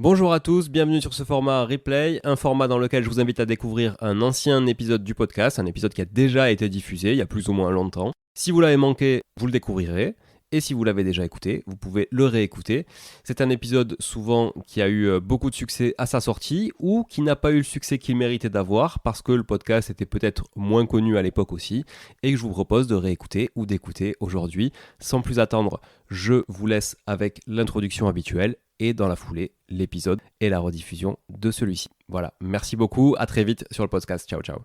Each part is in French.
Bonjour à tous, bienvenue sur ce format replay, un format dans lequel je vous invite à découvrir un ancien épisode du podcast, un épisode qui a déjà été diffusé il y a plus ou moins longtemps. Si vous l'avez manqué, vous le découvrirez, et si vous l'avez déjà écouté, vous pouvez le réécouter. C'est un épisode souvent qui a eu beaucoup de succès à sa sortie, ou qui n'a pas eu le succès qu'il méritait d'avoir, parce que le podcast était peut-être moins connu à l'époque aussi, et que je vous propose de réécouter ou d'écouter aujourd'hui. Sans plus attendre, je vous laisse avec l'introduction habituelle, et dans la foulée, l'épisode et la rediffusion de celui-ci. Voilà, merci beaucoup, à très vite sur le podcast. Ciao, ciao.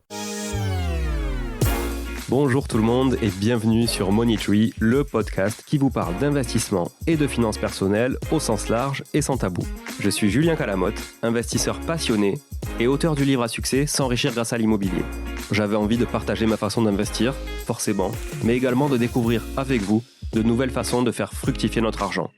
Bonjour tout le monde et bienvenue sur Money Tree, le podcast qui vous parle d'investissement et de finances personnelles au sens large et sans tabou. Je suis Julien Calamotte, investisseur passionné et auteur du livre à succès S'enrichir grâce à l'immobilier. J'avais envie de partager ma façon d'investir, forcément, mais également de découvrir avec vous de nouvelles façons de faire fructifier notre argent.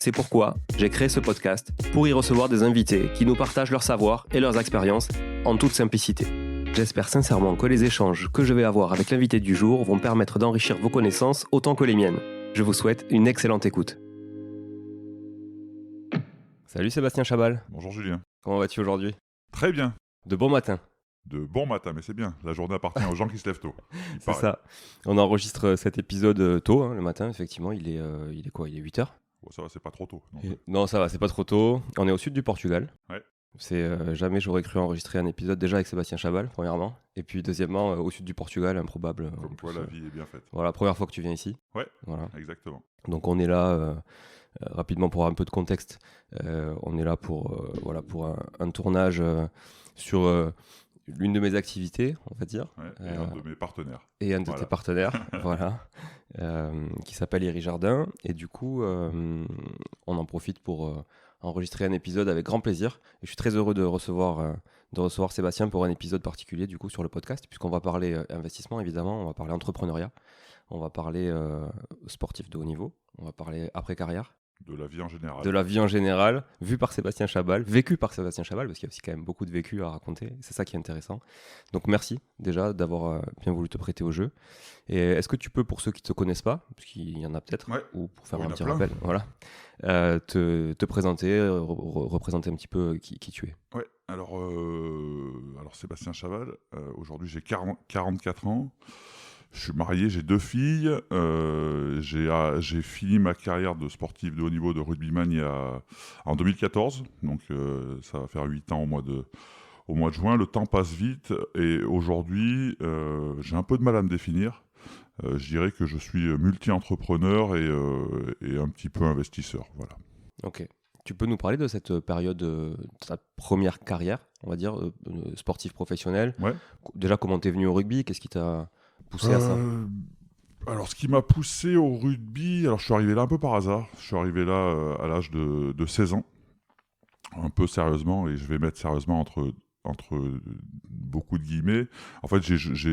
C'est pourquoi j'ai créé ce podcast pour y recevoir des invités qui nous partagent leur savoir et leurs expériences en toute simplicité. J'espère sincèrement que les échanges que je vais avoir avec l'invité du jour vont permettre d'enrichir vos connaissances autant que les miennes. Je vous souhaite une excellente écoute. Salut Sébastien Chabal. Bonjour Julien. Comment vas-tu aujourd'hui ? Très bien. De bon matin. De bon matin, mais c'est bien. La journée appartient aux gens qui se lèvent tôt. C'est ça. On enregistre cet épisode tôt, le matin, effectivement. Il est quoi ? Il est 8h ? Bon, ça va, c'est pas trop tôt. Non, ça va, c'est pas trop tôt. On est au sud du Portugal. Ouais. Jamais j'aurais cru enregistrer un épisode déjà avec Sébastien Chabal, premièrement. Et puis deuxièmement, au sud du Portugal, improbable. Comme quoi, la vie est bien faite. Voilà, première fois que tu viens ici. Ouais, voilà. Exactement. Donc on est là, rapidement pour un peu de contexte, on est là pour un tournage sur l'une de mes activités, on va dire. Ouais, et un de mes partenaires. Et un de tes partenaires, voilà, qui s'appelle Iri Jardin. Et du coup, on en profite pour enregistrer un épisode avec grand plaisir. Et je suis très heureux de recevoir Sébastien pour un épisode particulier du coup sur le podcast, puisqu'on va parler investissement évidemment, on va parler entrepreneuriat, on va parler sportif de haut niveau, on va parler après-carrière. De la vie en général. De la vie en général, vue par Sébastien Chabal, vécue par Sébastien Chabal, parce qu'il y a aussi quand même beaucoup de vécu à raconter. C'est ça qui est intéressant. Donc merci déjà d'avoir bien voulu te prêter au jeu. Et est-ce que tu peux, pour ceux qui ne te connaissent pas, parce qu'il y en a peut-être, ou pour faire un petit rappel, voilà, te présenter, représenter un petit peu qui tu es. Ouais, alors Sébastien Chabal, aujourd'hui j'ai 44 ans. Je suis marié, j'ai 2 filles. J'ai fini ma carrière de sportif de haut niveau de rugbyman en 2014. Donc ça va faire 8 ans au mois de juin. Le temps passe vite et aujourd'hui, j'ai un peu de mal à me définir. Je dirais que je suis multi-entrepreneur et un petit peu investisseur. Voilà. Ok. Tu peux nous parler de cette période, de ta première carrière, on va dire, sportif professionnel. Ouais. Déjà, comment t'es venu au rugby ? Qu'est-ce qui t'a poussé à ça ? Alors, ce qui m'a poussé au rugby, alors je suis arrivé là un peu par hasard. Je suis arrivé là à l'âge de 16 ans, un peu sérieusement, et je vais mettre sérieusement entre beaucoup de guillemets. En fait, j'ai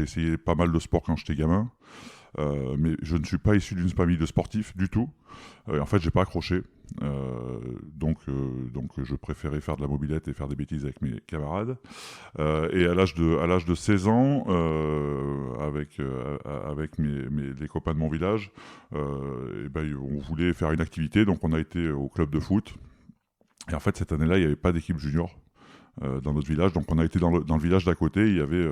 essayé pas mal de sport quand j'étais gamin, mais je ne suis pas issu d'une famille de sportifs du tout. En fait, j'ai pas accroché. Donc je préférais faire de la mobilette et faire des bêtises avec mes camarades. Et à l'âge de 16 ans, avec les copains de mon village, on voulait faire une activité, donc on a été au club de foot. Et en fait, cette année-là, il n'y avait pas d'équipe junior dans notre village, donc on a été dans le village d'à côté, il y avait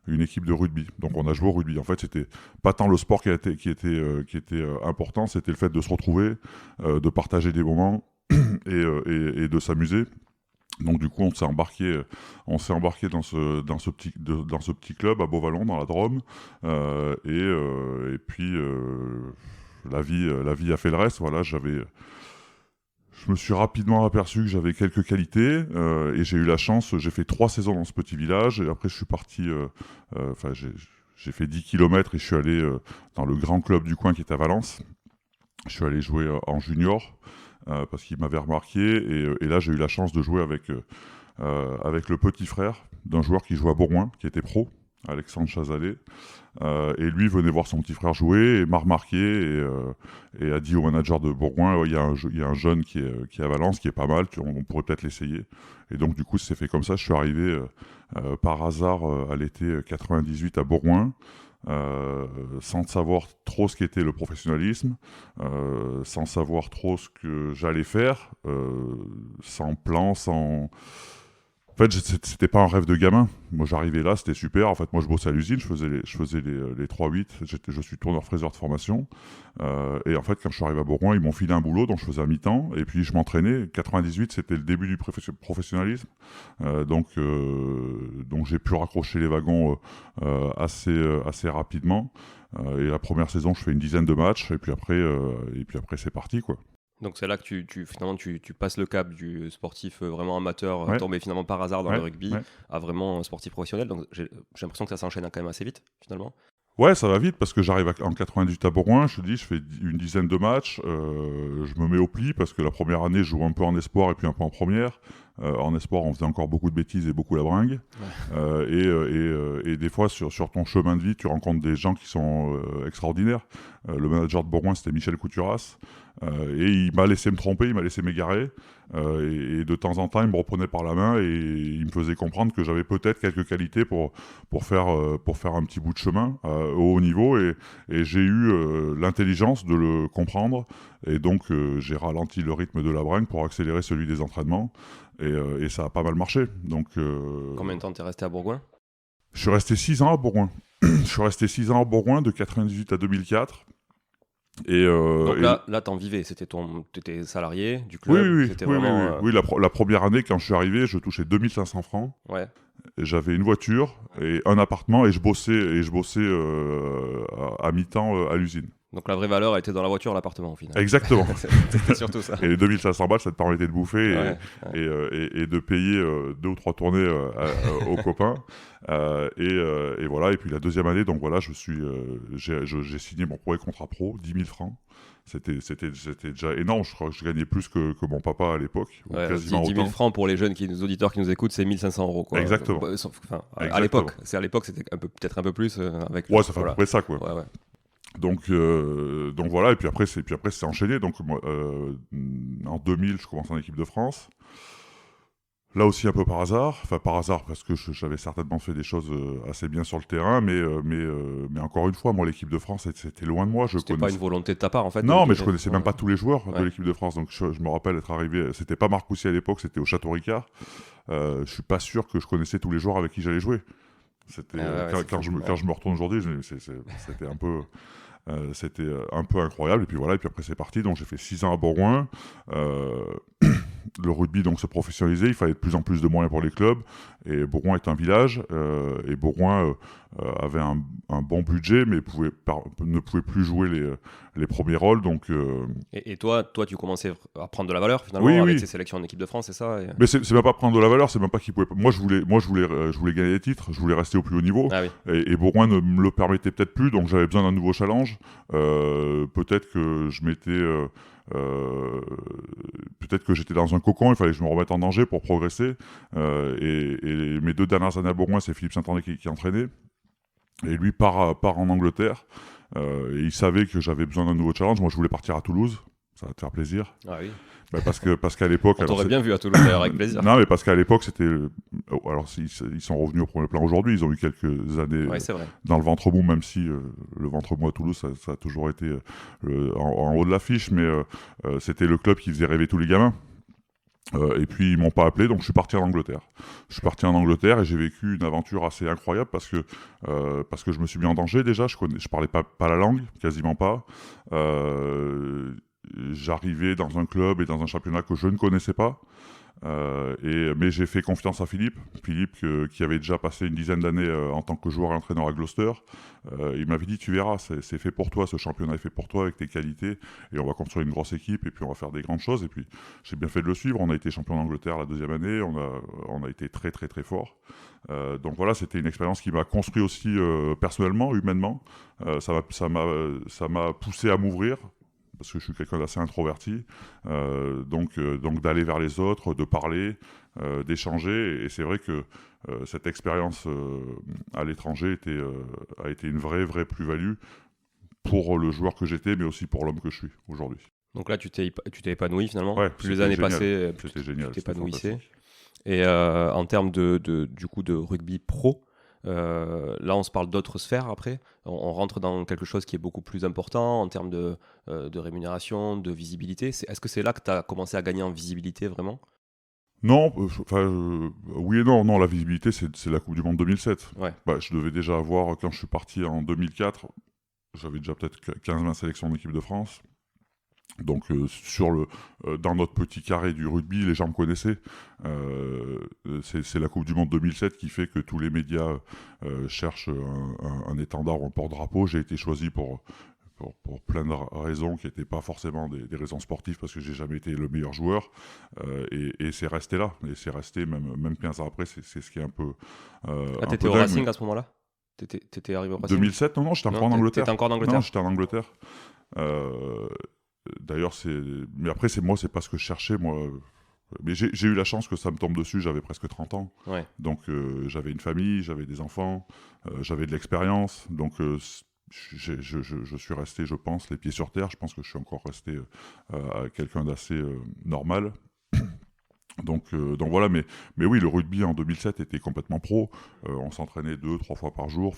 une équipe de rugby, donc on a joué au rugby. En fait, c'était pas tant le sport qui était important, c'était le fait de se retrouver, de partager des moments et de s'amuser. Donc du coup, on s'est embarqué dans ce petit club à Beauvallon, dans la Drôme, et puis la vie a fait le reste. Voilà, je me suis rapidement aperçu que j'avais quelques qualités et j'ai eu la chance, j'ai fait 3 saisons dans ce petit village et après je suis parti, j'ai fait 10 km et je suis allé dans le grand club du coin qui est à Valence. Je suis allé jouer en junior parce qu'il m'avait remarqué et là j'ai eu la chance de jouer avec le petit frère d'un joueur qui jouait à Bourgoin, qui était pro, Alexandre Chazalet. Et lui venait voir son petit frère jouer et m'a remarqué et a dit au manager de Bourgoin, il y a un jeune qui est à Valence, qui est pas mal, on pourrait peut-être l'essayer. Et donc du coup, c'est fait comme ça. Je suis arrivé par hasard à l'été 98 à Bourgoin. sans savoir trop ce qu'était le professionnalisme, sans savoir trop ce que j'allais faire, sans plan, sans... En fait, c'était pas un rêve de gamin. Moi, j'arrivais là, c'était super. En fait, moi, je bossais à l'usine, je faisais les 3-8. Je suis tourneur-fraiseur de formation. Et en fait, quand je suis arrivé à Bourgoin, ils m'ont filé un boulot, donc je faisais à mi-temps. Et puis, je m'entraînais. 98, c'était le début du professionnalisme. Donc, j'ai pu raccrocher les wagons assez rapidement. Et la première saison, je fais une dizaine de matchs. Et puis après, c'est parti, quoi. Donc c'est là que finalement tu passes le cap du sportif vraiment amateur, Ouais. tombé finalement par hasard dans le Ouais, rugby, ouais. à vraiment un sportif professionnel. Donc j'ai l'impression que ça s'enchaîne quand même assez vite finalement. Ouais, ça va vite parce que j'arrive en 98 à Bourgoin, je te dis, je fais une dizaine de matchs, je me mets au pli parce que la première année, je joue un peu en espoir et puis un peu en première. En espoir, on faisait encore beaucoup de bêtises et beaucoup la bringue. Et des fois, sur ton chemin de vie, tu rencontres des gens qui sont extraordinaires. Le manager de Bourgoin, c'était Michel Couturas. Et il m'a laissé me tromper, il m'a laissé m'égarer. Et de temps en temps, il me reprenait par la main et il me faisait comprendre que j'avais peut-être quelques qualités pour faire un petit bout de chemin au haut niveau. Et j'ai eu l'intelligence de le comprendre. Et donc, j'ai ralenti le rythme de la bringue pour accélérer celui des entraînements. Et ça a pas mal marché. Donc, Combien de temps t'es resté à Bourgoin? je suis resté 6 ans à Bourgoin. Je suis resté 6 ans à Bourgoin, de 98 à 2004. Donc là t'en vivais, t'étais salarié du club. Oui, C'était oui, vraiment, oui. La première année, quand je suis arrivé, je touchais 2500 francs. Ouais. Et j'avais une voiture et un appartement et je bossais à mi-temps à l'usine. Donc la vraie valeur était dans la voiture, l'appartement au final. Exactement. C'était surtout ça. Et les 2500 balles, ça te permettait de bouffer Ouais. et de payer 2 ou 3 tournées aux copains. Et voilà. Et puis la deuxième année, donc voilà, j'ai signé mon premier contrat pro, 10 000 francs. C'était déjà énorme. Je crois que je gagnais plus que mon papa à l'époque. Ou Ouais, quasiment 10 000 autant. francs pour les auditeurs qui nous écoutent, c'est 1 500 €. Quoi. Exactement. À Exactement. l'époque, c'était peut-être un peu plus. Avec Ouais, ça fait à peu près ça, quoi. Ouais. Donc voilà, et puis après c'est enchaîné. Donc moi, en 2000, je commence en équipe de France. Là aussi un peu par hasard, parce que j'avais certainement fait des choses assez bien sur le terrain, mais encore une fois, moi l'équipe de France c'était loin de moi. C'était pas une volonté de ta part en fait. Non, mais je connaissais même pas tous les joueurs Ouais. de l'équipe de France. Donc je me rappelle être arrivé, c'était pas Marcoussis à l'époque, c'était au Château Ricard. Je suis pas sûr que je connaissais tous les joueurs avec qui j'allais jouer. C'était quand je me retourne aujourd'hui, c'était un peu. C'était un peu incroyable, et puis voilà, et puis après c'est parti. Donc j'ai fait 6 ans à Bourgoin. Le rugby donc se professionnalisait, il fallait de plus en plus de moyens pour les clubs, et Bourgoin est un village, et Bourgoin avait un bon budget, mais ne pouvait plus jouer les premiers rôles. Donc, Et toi, tu commençais à prendre de la valeur finalement avec ces sélections en équipe de France, c'est ça Mais c'est même pas prendre de la valeur, c'est même pas qu'il pouvait pas. Moi je voulais gagner des titres, je voulais rester au plus haut niveau. Ah oui. Et Bourgoin ne me le permettait peut-être plus, donc j'avais besoin d'un nouveau challenge. Peut-être que je m'étais peut-être que j'étais dans un cocon, il fallait que je me remette en danger pour progresser. Et mes 2 dernières années à Bourgoin, c'est Philippe Saint-André qui entraînait. Et lui part en Angleterre. Et il savait que j'avais besoin d'un nouveau challenge. Moi, je voulais partir à Toulouse. Ça va te faire plaisir. Ah oui. Parce qu'à l'époque... On t'aurait bien vu à Toulouse d'ailleurs, avec plaisir. Non, mais parce qu'à l'époque, c'était... Alors, ils sont revenus au premier plan aujourd'hui. Ils ont eu quelques années c'est vrai. dans le ventre mou, même si le ventre mou à Toulouse, ça a toujours été en haut de l'affiche. Mais c'était le club qui faisait rêver tous les gamins. Et puis ils m'ont pas appelé, donc je suis parti en Angleterre. Je suis parti en Angleterre et j'ai vécu une aventure assez incroyable parce que je me suis mis en danger déjà. Je parlais pas la langue, quasiment pas. J'arrivais dans un club et dans un championnat que je ne connaissais pas. Mais j'ai fait confiance à Philippe, qui avait déjà passé une dizaine d'années en tant que joueur et entraîneur à Gloucester. Il m'avait dit, tu verras, c'est fait pour toi, ce championnat est fait pour toi avec tes qualités, et on va construire une grosse équipe, et puis on va faire des grandes choses. Et puis j'ai bien fait de le suivre, on a été champion d'Angleterre la deuxième année, on a été très très très fort. Donc voilà, c'était une expérience qui m'a construit aussi personnellement, humainement. Ça m'a poussé à m'ouvrir, parce que je suis quelqu'un d'assez introverti, donc d'aller vers les autres, de parler, d'échanger, et c'est vrai que cette expérience à l'étranger a été une vraie plus-value pour le joueur que j'étais, mais aussi pour l'homme que je suis aujourd'hui. Donc là, tu t'es épanoui finalement. Ouais, plus les années passées, c'était génial, tu t'épanouissais. Et en termes du coup de rugby pro, Là, on se parle d'autres sphères après. On rentre dans quelque chose qui est beaucoup plus important en termes de rémunération, de visibilité. Est-ce que c'est là que tu as commencé à gagner en visibilité vraiment? Non, oui et non. Non, la visibilité, c'est la Coupe du Monde 2007. Ouais. Bah, je devais déjà avoir, quand je suis parti en 2004, j'avais déjà peut-être 15-20 sélections en équipe de France. Donc dans notre petit carré du rugby, les gens me connaissaient. C'est la Coupe du Monde 2007 qui fait que tous les médias cherchent un étendard ou un porte-drapeau. J'ai été choisi pour plein de raisons qui n'étaient pas forcément des raisons sportives, parce que j'ai jamais été le meilleur joueur. Et c'est resté là. Et c'est resté même 15 ans après. C'est ce qui est un peu t'étais au Racing à ce moment-là? T'étais arrivé au Racing 2007, non, j'étais encore en Angleterre. T'étais encore en Angleterre? Non, j'étais en Angleterre. D'ailleurs, mais après, c'est pas ce que je cherchais, moi. Mais j'ai eu la chance que ça me tombe dessus, j'avais presque 30 ans. Ouais. Donc j'avais une famille, j'avais des enfants, j'avais de l'expérience. Donc je suis resté, je pense, les pieds sur terre. Je pense que je suis encore resté quelqu'un d'assez normal. Donc voilà, mais oui, le rugby en 2007 était complètement pro. On s'entraînait 2-3 fois par jour,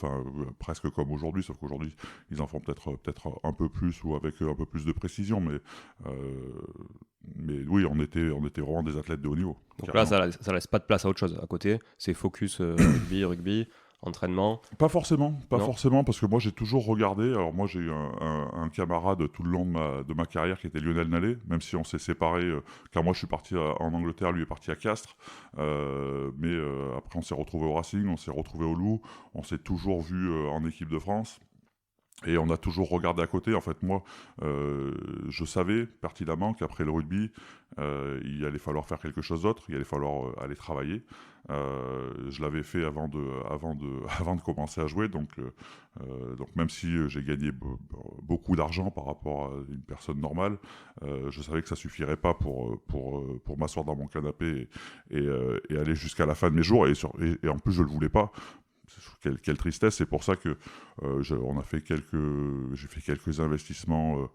presque comme aujourd'hui, sauf qu'aujourd'hui ils en font peut-être un peu plus ou avec un peu plus de précision, mais oui, on était vraiment des athlètes de haut niveau. Donc carrément. là, ça laisse pas de place à autre chose à côté. C'est focus rugby, entraînement. Pas forcément, Non. parce que moi j'ai toujours regardé. Alors moi j'ai eu un camarade tout le long de ma carrière qui était Lionel Nallet, même si on s'est séparés, car moi je suis parti en Angleterre, lui est parti à Castres, mais après on s'est retrouvé au Racing, on s'est retrouvé au Loup, on s'est toujours vu en équipe de France. Et on a toujours regardé à côté. En fait, moi, je savais pertinemment qu'après le rugby, il allait falloir faire quelque chose d'autre. Il allait falloir aller travailler. Je l'avais fait avant de commencer à jouer. Donc même si j'ai gagné beaucoup d'argent par rapport à une personne normale, je savais que ça suffirait pas pour m'asseoir dans mon canapé et aller jusqu'à la fin de mes jours. Et en plus, je le voulais pas. Quelle tristesse. C'est pour ça que j'ai fait quelques investissements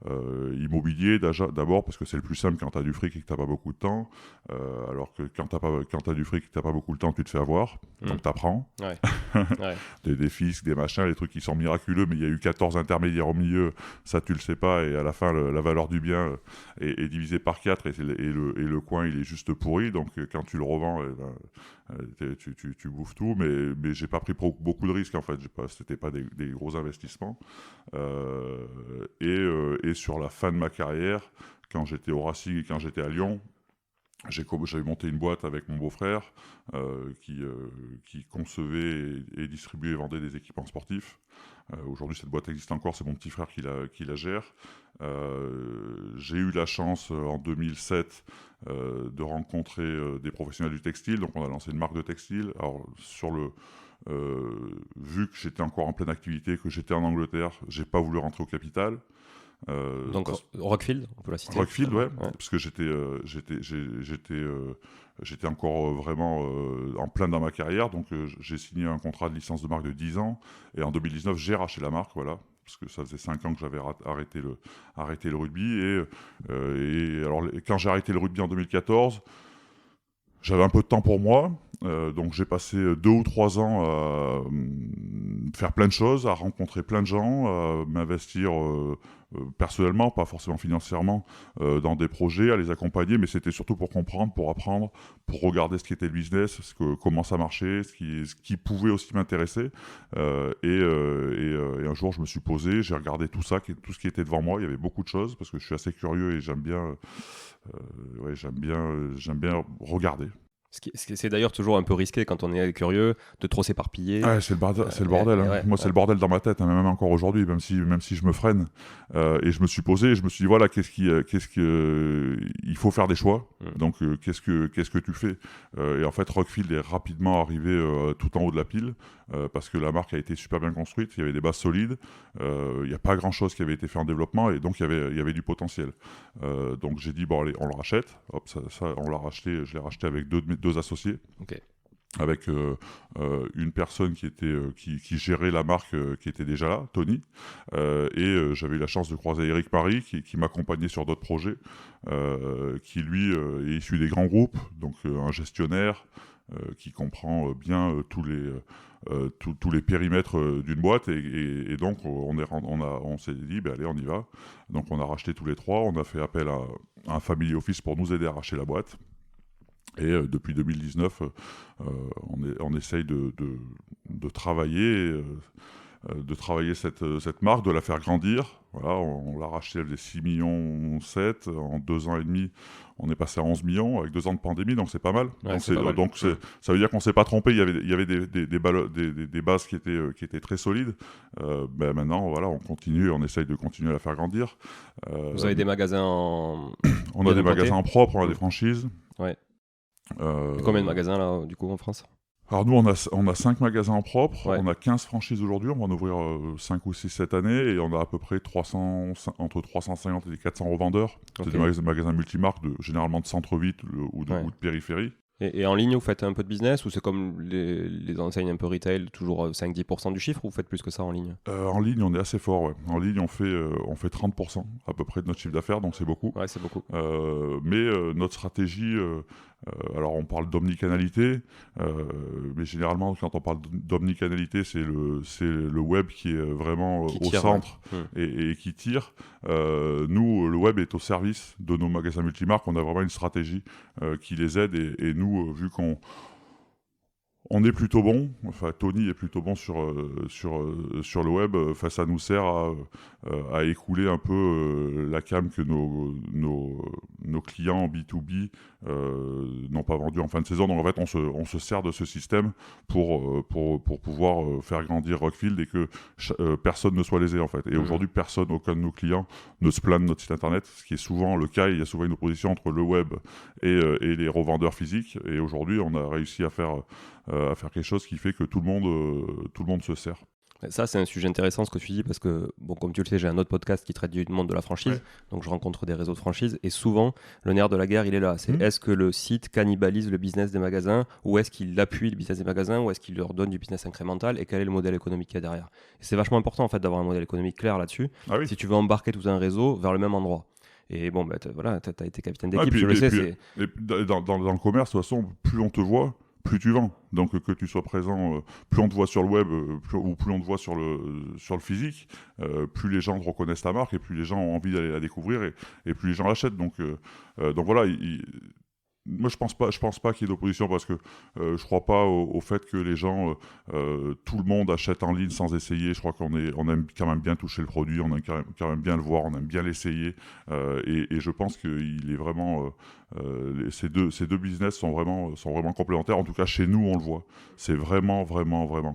immobiliers d'abord, parce que c'est le plus simple quand tu as du fric et que tu n'as pas beaucoup de temps, alors que quand tu as du fric et que tu n'as pas beaucoup de temps, tu te fais avoir, donc tu apprends. Ouais. Ouais. Des fiscs, des machins, des trucs qui sont miraculeux, mais il y a eu 14 intermédiaires au milieu, ça tu le sais pas, et à la fin la valeur du bien est divisée par 4 et le coin il est juste pourri, donc quand tu le revends, tu bouffes tout, mais j'ai pas pris beaucoup de risques en fait, c'était pas des gros investissements. Et sur la fin de ma carrière, quand j'étais au Racing et quand j'étais à Lyon, j'avais monté une boîte avec mon beau-frère qui concevait et distribuait et vendait des équipements sportifs. Aujourd'hui, cette boîte existe encore, c'est mon petit frère qui la gère. J'ai eu la chance en 2007 de rencontrer des professionnels du textile, donc on a lancé une marque de textile. Alors, vu que j'étais encore en pleine activité, que j'étais en Angleterre, j'ai pas voulu rentrer au capital. Donc Rockfield, on peut la citer. Rockfield, ouais, parce que j'étais encore vraiment en plein dans ma carrière, donc j'ai signé un contrat de licence de marque de 10 ans, et en 2019 j'ai racheté la marque, voilà, parce que ça faisait 5 ans que j'avais arrêté le rugby, et alors quand j'ai arrêté le rugby en 2014, j'avais un peu de temps pour moi, donc j'ai passé 2 ou 3 ans à faire plein de choses, à rencontrer plein de gens, à m'investir personnellement, pas forcément financièrement, dans des projets, à les accompagner, mais c'était surtout pour comprendre, pour apprendre, pour regarder ce qui était le business, comment ça marchait, ce qui pouvait aussi m'intéresser. Et un jour, je me suis posé, j'ai regardé tout ça, tout ce qui était devant moi. Il y avait beaucoup de choses, parce que je suis assez curieux et j'aime bien regarder. C'est d'ailleurs toujours un peu risqué quand on est curieux de trop s'éparpiller. Ouais, c'est le bordel. Hein. Moi, c'est le bordel dans ma tête, hein, même encore aujourd'hui, même si je me freine. Et je me suis posé, et je me suis dit, voilà, il faut faire des choix. Donc, qu'est-ce que tu fais Et en fait, Rockfield est rapidement arrivé tout en haut de la pile, parce que la marque a été super bien construite, il y avait des bases solides, il n'y a pas grand-chose qui avait été fait en développement, et donc il y avait du potentiel. Donc, j'ai dit, bon, allez, on le rachète. Hop, ça on l'a racheté, je l'ai racheté avec deux associés. Okay. Avec une personne qui gérait la marque, qui était déjà là, Tony, et j'avais eu la chance de croiser Eric Marie qui m'accompagnait sur d'autres projets, qui lui est issu des grands groupes, donc un gestionnaire, qui comprend bien tous les périmètres d'une boîte et donc on s'est dit allez on y va. Donc on a racheté tous les trois, on a fait appel à un family office pour nous aider à racheter la boîte. Et depuis 2019, on essaye de travailler cette marque, de la faire grandir. Voilà, on l'a racheté avec des 6,7 millions. En 2 ans et demi, on est passé à 11 millions avec 2 ans de pandémie, donc c'est pas mal. Ouais, Ça veut dire qu'on s'est pas trompé. Il y avait des bases qui étaient très solides. Maintenant, voilà, on continue, on essaye de continuer à la faire grandir. Vous avez des magasins on a des magasins propres, on a des franchises. Ouais. Combien de magasins là, du coup, en France? Alors nous, on a 5 magasins en propre, ouais. On a 15 franchises aujourd'hui, on va en ouvrir 5 ou 6 cette année, et on a à peu près entre 350 et 400 revendeurs. Okay. C'est des magasins multimarques, généralement de centre-ville ou de périphérie. Et en ligne, vous faites un peu de business, ou c'est comme les enseignes un peu retail, toujours 5-10% du chiffre, ou vous faites plus que ça en ligne? En ligne, on est assez fort, ouais. En ligne, on fait 30% à peu près de notre chiffre d'affaires, donc c'est beaucoup. Ouais, c'est beaucoup. Mais notre stratégie... alors on parle d'omnicanalité, mais généralement quand on parle d'omnicanalité, c'est le web qui est vraiment au centre et qui tire. Nous, le web est au service de nos magasins multimarques. On a vraiment une stratégie qui les aide et nous, vu on est plutôt bon, enfin Tony est plutôt bon sur le web, ça nous sert à écouler un peu la cam que nos clients en B2B n'ont pas vendu en fin de saison. Donc en fait on se sert de ce système pour pouvoir faire grandir Rockfield et que personne ne soit lésé en fait. Et aujourd'hui aucun de nos clients ne se plaint de notre site internet, ce qui est souvent le cas. Il y a souvent une opposition entre le web et les revendeurs physiques, et aujourd'hui on a réussi à faire quelque chose qui fait que tout le monde se sert. Ça, c'est un sujet intéressant ce que tu dis, parce que, bon, comme tu le sais, j'ai un autre podcast qui traite du monde de la franchise, donc je rencontre des réseaux de franchise, et souvent, le nerf de la guerre, il est là. C'est est-ce que le site cannibalise le business des magasins, ou est-ce qu'il appuie le business des magasins, ou est-ce qu'il leur donne du business incrémental, et quel est le modèle économique qu'il y a derrière. Et c'est vachement important, en fait, d'avoir un modèle économique clair là-dessus, si tu veux embarquer tout un réseau vers le même endroit. Et bon, voilà, t'as été capitaine d'équipe, je le sais. Dans le commerce, de toute façon, plus on te voit, plus tu vends. Donc que tu sois présent, plus on te voit sur le web ou plus on te voit sur le physique, plus les gens reconnaissent ta marque et plus les gens ont envie d'aller la découvrir et plus les gens l'achètent. Donc voilà, moi je pense pas qu'il y ait d'opposition, parce que je crois pas au fait que les gens, tout le monde achète en ligne sans essayer. Je crois qu'on aime quand même bien toucher le produit, on aime quand même bien le voir, on aime bien l'essayer, et je pense qu'il est vraiment ces deux business sont vraiment complémentaires. En tout cas chez nous on le voit, c'est vraiment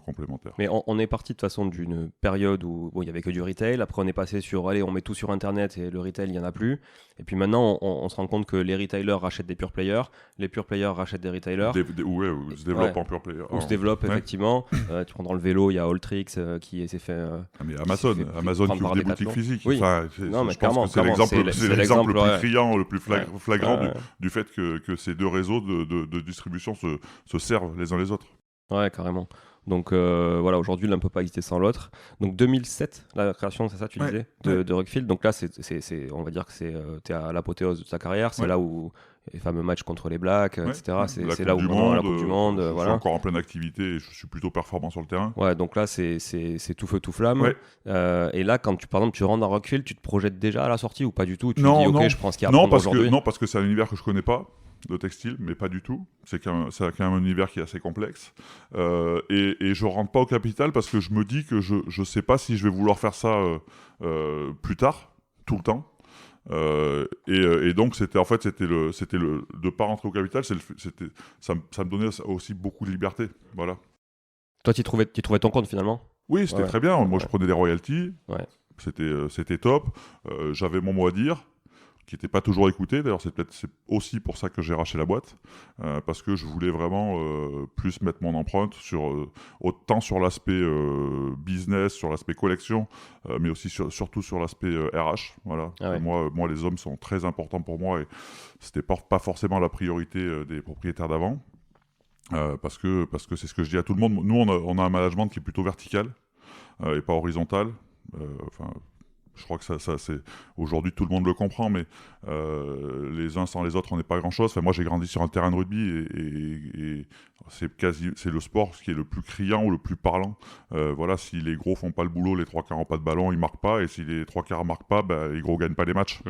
complémentaire. Mais on est parti de toute façon d'une période où il y avait que du retail. Après on est passé sur on met tout sur internet, et le retail il y en a plus. Et puis maintenant on se rend compte que les retailers rachètent des pure players, les pure players rachètent des retailers, ou se développent en pure player, ou se développent effectivement. Tu prends dans le vélo, il y a Alltrix qui s'est fait mais Amazon qui ouvre des boutiques physiques. Oui. Enfin, non, mais je pense que c'est l'exemple le plus criant, le plus flagrant du fait que ces deux réseaux de distribution se servent les uns les autres. Ouais, carrément. Donc voilà, aujourd'hui l'un ne peut pas exister sans l'autre. Donc 2007, la création, c'est ça tu disais, de Rockfield. Donc là, on va dire que t'es à l'apothéose de ta carrière. C'est là où les fameux matchs contre les Blacks, etc. C'est là où la Coupe du Monde. Je suis encore en pleine activité et je suis plutôt performant sur le terrain. Ouais, donc là c'est tout feu tout flamme. Et là, quand par exemple tu rentres dans Rockfield, tu te projettes déjà à la sortie ou pas du tout? Tu te dis ok, je prends ce qu'il y a à prendre aujourd'hui. Non, parce que c'est un univers que je connais pas, de textile, mais pas du tout. C'est quand même un univers qui est assez complexe. Et je rentre pas au capital parce que je me dis que je sais pas si je vais vouloir faire ça plus tard, tout le temps. Et donc c'était le de pas rentrer au capital, ça me donnait aussi beaucoup de liberté. Voilà. Toi, tu trouvais ton compte finalement? Oui, c'était très bien. Moi, je prenais des royalties. Ouais. C'était top. J'avais mon mot à dire, qui n'était pas toujours écouté. D'ailleurs, c'est aussi pour ça que j'ai racheté la boîte, parce que je voulais vraiment plus mettre mon empreinte autant sur l'aspect business, sur l'aspect collection, mais aussi surtout sur l'aspect RH. Voilà. Moi, les hommes sont très importants pour moi, et c'était pas forcément la priorité des propriétaires d'avant, parce que c'est ce que je dis à tout le monde. Nous, on a un management qui est plutôt vertical et pas horizontal. Je crois que ça c'est aujourd'hui tout le monde le comprend, mais les uns sans les autres, on n'est pas grand-chose. Enfin, moi, j'ai grandi sur un terrain de rugby et c'est le sport qui est le plus criant ou le plus parlant. Voilà, si les gros font pas le boulot, les trois quarts n'ont pas de ballon, ils marquent pas, et si les trois quarts marquent pas, les gros gagnent pas les matchs.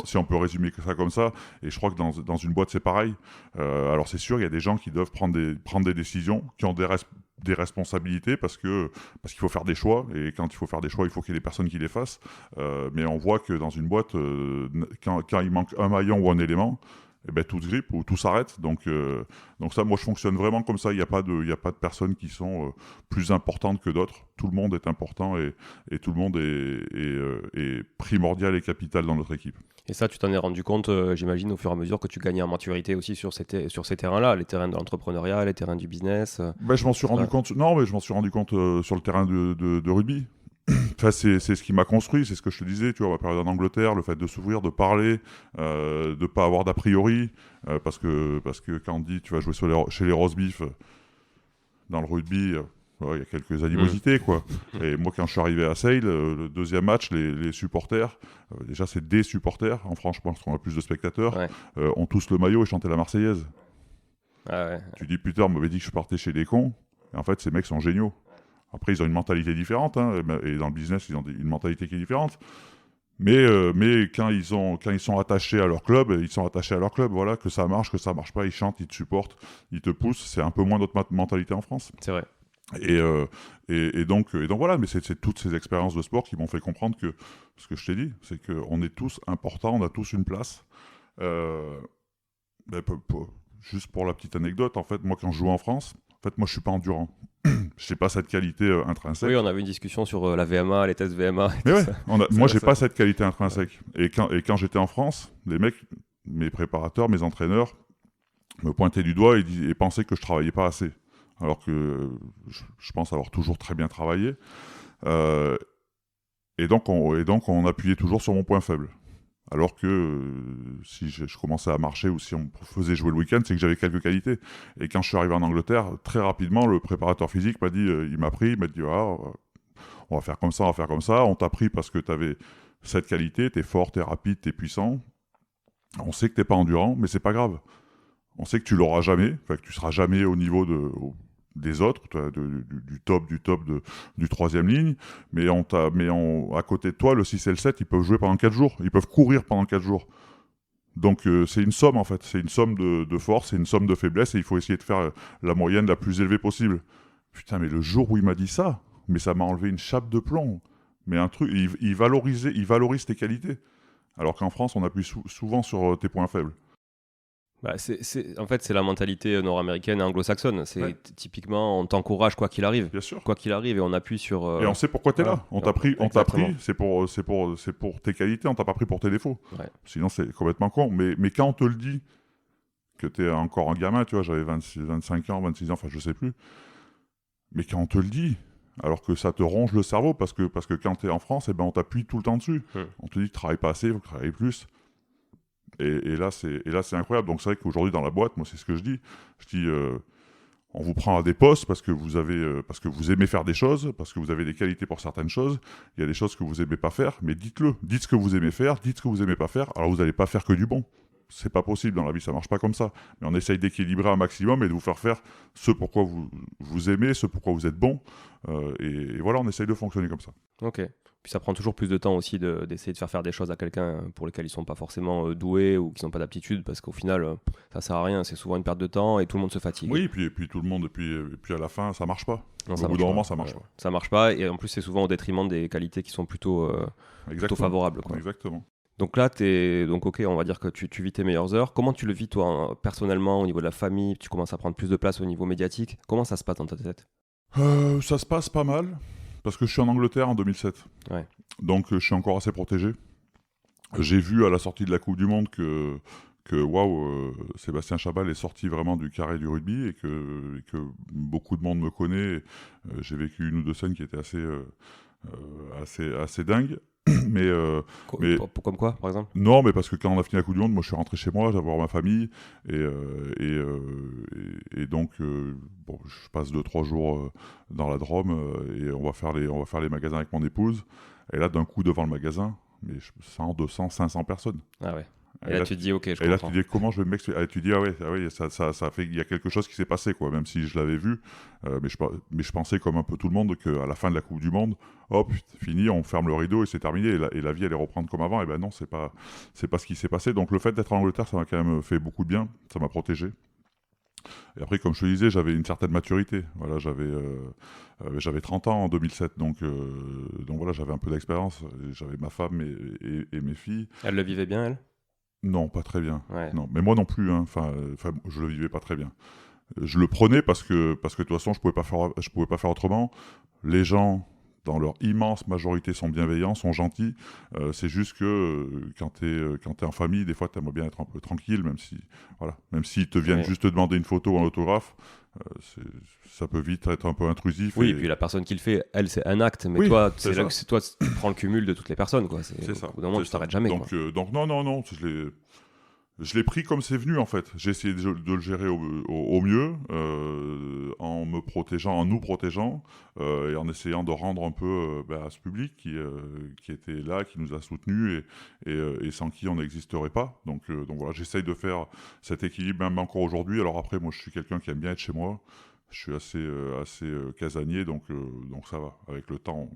Si on peut résumer ça comme ça, et je crois que dans une boîte c'est pareil. Alors c'est sûr, il y a des gens qui doivent prendre des décisions, qui ont des responsabilités parce qu'il faut faire des choix, et quand il faut faire des choix, il faut qu'il y ait des personnes qui les fassent. Mais on voit que dans une boîte, quand il manque un maillon ou un élément, tout se grippe ou tout s'arrête. Donc ça, moi je fonctionne vraiment comme ça. Il n'y a pas de personnes qui sont plus importantes que d'autres. Tout le monde est important et tout le monde est primordial et capital dans notre équipe. Et ça, tu t'en es rendu compte, j'imagine, au fur et à mesure que tu gagnais en maturité aussi sur ces terrains-là, les terrains de l'entrepreneuriat, les terrains du business. Je m'en suis rendu compte. Non, mais je m'en suis rendu compte sur le terrain de rugby. Enfin, c'est ce qui m'a construit, c'est ce que je te disais, tu vois, ma période en Angleterre, le fait de s'ouvrir, de parler, de pas avoir d'a priori, parce que quand on dit tu vas jouer chez les roast beef, dans le rugby, il y a quelques animosités, quoi. Et moi, quand je suis arrivé à Sale, le deuxième match, les supporters, déjà c'est des supporters, en France je pense qu'on a plus de spectateurs, ont tous le maillot et chantaient la Marseillaise. Ah ouais. Tu dis putain, on m'avait dit que je partais chez les cons, et en fait ces mecs sont géniaux. Après, ils ont une mentalité différente, hein, et dans le business, ils ont une mentalité qui est différente. Mais quand ils sont attachés à leur club, ils sont attachés à leur club. Voilà, que ça marche pas, ils chantent, ils te supportent, ils te poussent. C'est un peu moins notre mentalité en France. C'est vrai. Et donc voilà, mais c'est toutes ces expériences de sport qui m'ont fait comprendre que ce que je t'ai dit, c'est qu'on est tous importants, on a tous une place. Juste pour la petite anecdote, en fait, moi quand je joue en France, en fait, moi je suis pas endurant. Je n'ai pas cette qualité intrinsèque. Oui, on avait une discussion sur la VMA, les tests VMA. Mais ouais, moi j'ai pas cette qualité intrinsèque. Et quand j'étais en France, les mecs, mes préparateurs, mes entraîneurs, me pointaient du doigt et pensaient que je travaillais pas assez. Alors que je pense avoir toujours très bien travaillé. Et donc on appuyait toujours sur mon point faible. Alors que si je commençais à marcher ou si on faisait jouer le week-end, c'est que j'avais quelques qualités. Et quand je suis arrivé en Angleterre, très rapidement, le préparateur physique m'a dit, il m'a dit, on va faire comme ça, on t'a pris parce que tu avais cette qualité, t'es fort, t'es rapide, t'es puissant. On sait que t'es pas endurant, mais c'est pas grave. On sait que tu l'auras jamais, que tu seras jamais au niveau des autres, du top du troisième ligne, mais à côté de toi, le 6 et le 7, ils peuvent jouer pendant 4 jours, ils peuvent courir pendant 4 jours. Donc c'est une somme en fait, c'est une somme de force, c'est une somme de faiblesse, et il faut essayer de faire la moyenne la plus élevée possible. Putain, mais le jour où il m'a dit ça, mais ça m'a enlevé une chape de plomb. Mais un truc, il valorise tes qualités. Alors qu'en France, on appuie souvent sur tes points faibles. En fait, c'est la mentalité nord-américaine et anglo-saxonne. Typiquement, on t'encourage quoi qu'il arrive. Bien sûr. Quoi qu'il arrive, et on appuie sur. Et on sait pourquoi t'es là. On t'a pris, c'est pour tes qualités, on t'a pas pris pour tes défauts. Ouais. Sinon, c'est complètement con. Mais quand on te le dit, que t'es encore un gamin, tu vois, j'avais 25 ans, 26 ans, enfin, je sais plus. Mais quand on te le dit, alors que ça te ronge le cerveau, parce que quand t'es en France, on t'appuie tout le temps dessus. On te dit que tu travailles pas assez, il faut que tu travailles plus. Et là, c'est incroyable. Donc, c'est vrai qu'aujourd'hui, dans la boîte, moi, c'est ce que je dis. Je dis, on vous prend à des postes parce que vous aimez faire des choses, parce que vous avez des qualités pour certaines choses. Il y a des choses que vous aimez pas faire, mais dites-le. Dites ce que vous aimez faire, dites ce que vous aimez pas faire. Alors, vous n'allez pas faire que du bon. C'est pas possible dans la vie, ça marche pas comme ça. Mais on essaye d'équilibrer un maximum et de vous faire ce pourquoi vous aimez, ce pourquoi vous êtes bon. Et voilà, on essaye de fonctionner comme ça. Ok. Puis ça prend toujours plus de temps aussi d'essayer de faire des choses à quelqu'un pour lesquels ils sont pas forcément doués ou qui n'ont pas d'aptitude, parce qu'au final, ça sert à rien. C'est souvent une perte de temps et tout le monde se fatigue. Oui, et puis tout le monde, et puis à la fin, ça marche pas. Non, au bout d'un moment, ça marche pas. Ça marche pas, et en plus, c'est souvent au détriment des qualités qui sont plutôt favorables, quoi. Exactement. Donc là, ok, on va dire que tu vis tes meilleures heures. Comment tu le vis, toi, personnellement, au niveau de la famille? Tu commences à prendre plus de place au niveau médiatique. Comment ça se passe dans ta tête? Ça se passe pas mal, parce que je suis en Angleterre en 2007. Ouais. Donc je suis encore assez protégé. J'ai vu à la sortie de la Coupe du Monde que Sébastien Chabal est sorti vraiment du carré du rugby, et que beaucoup de monde me connaît. J'ai vécu une ou deux scènes qui étaient assez dingues. mais Comme quoi, par exemple? non, mais parce que quand on a fini la Coupe du Monde, moi je suis rentré chez moi, j'ai voir ma famille, et donc bon, je passe 2-3 jours dans la Drôme, et on va faire les magasins avec mon épouse. Et là, d'un coup, devant le magasin, mais 100, 200, 500 personnes. Ah ouais. Et là, tu te dis, ok, je comprends. Et là, tu dis, comment je vais m'expliquer? Et tu dis, ah ouais, ça fait, il y a quelque chose qui s'est passé, quoi, même si je l'avais vu. Mais je pensais, comme un peu tout le monde, qu'à la fin de la Coupe du Monde, hop, fini, on ferme le rideau et c'est terminé. Et la vie allait reprendre comme avant. Et ben non, c'est pas ce qui s'est passé. Donc le fait d'être en Angleterre, ça m'a quand même fait beaucoup de bien. Ça m'a protégé. Et après, comme je te disais, j'avais une certaine maturité. Voilà, j'avais 30 ans en 2007, donc voilà, j'avais un peu d'expérience. J'avais ma femme et mes filles. Elle le vivait bien, elle? Non, pas très bien. Ouais. Non, mais moi non plus. Hein. Enfin, je le vivais pas très bien. Je le prenais parce que de toute façon, je pouvais pas faire autrement. Les gens, dans leur immense majorité, sont bienveillants, sont gentils. C'est juste que quand t'es en famille, des fois, t'aimerais bien être un peu tranquille, même s'ils te viennent juste te demander une photo ou un autographe. Ça peut vite être un peu intrusif. Oui, et puis la personne qui le fait, elle, c'est un acte, mais oui, toi, tu prends le cumul de toutes les personnes, quoi. C'est ça. Au bout d'un moment, tu t'arrêtes jamais. Donc non, je l'ai pris comme c'est venu, en fait. J'ai essayé de le gérer au mieux, en me protégeant, en nous protégeant, et en essayant de rendre un peu à ce public qui était là, qui nous a soutenus, et sans qui on n'existerait pas. Donc voilà, j'essaye de faire cet équilibre, même encore aujourd'hui. Alors après, moi, je suis quelqu'un qui aime bien être chez moi. Je suis assez casanier, donc ça va. Avec le temps,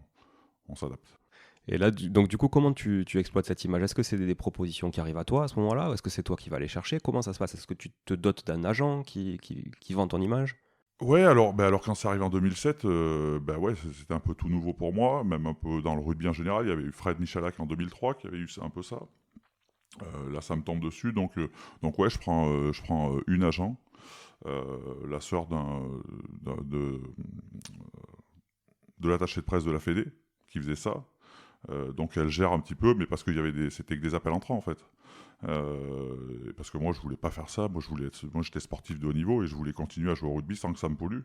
on s'adapte. Et là, donc du coup, comment tu exploites cette image? Est-ce que c'est des propositions qui arrivent à toi à ce moment-là? Ou est-ce que c'est toi qui vas les chercher? Comment ça se passe? Est-ce que tu te dotes d'un agent qui vend ton image? Ouais, alors quand c'est arrivé en 2007, ouais, c'était un peu tout nouveau pour moi, même un peu dans le rugby en général. Il y avait eu Fred Michalak en 2003 qui avait eu un peu ça. Là, ça me tombe dessus, donc ouais, je prends une agent, la sœur de l'attaché de presse de la Fédé, qui faisait ça. Donc elle gère un petit peu, mais parce que c'était que des appels entrants en fait. Parce que moi je voulais pas faire ça, moi j'étais sportif de haut niveau et je voulais continuer à jouer au rugby sans que ça me pollue.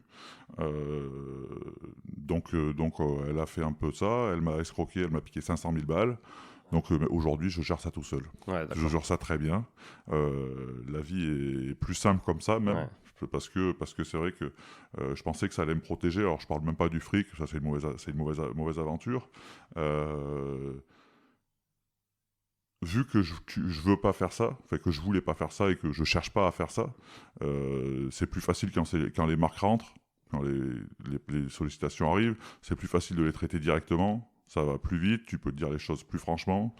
Donc elle a fait un peu ça, elle m'a escroqué, elle m'a piqué 500 000 balles. Donc aujourd'hui je gère ça tout seul. Ouais, Je gère ça très bien. La vie est plus simple comme ça même. Ouais. Parce que c'est vrai que je pensais que ça allait me protéger. Alors je parle même pas du fric, ça c'est une mauvaise aventure. Vu que je veux pas faire ça, que je voulais pas faire ça et que je cherche pas à faire ça, c'est plus facile quand les marques rentrent, quand les sollicitations arrivent, c'est plus facile de les traiter directement. Ça va plus vite, tu peux te dire les choses plus franchement,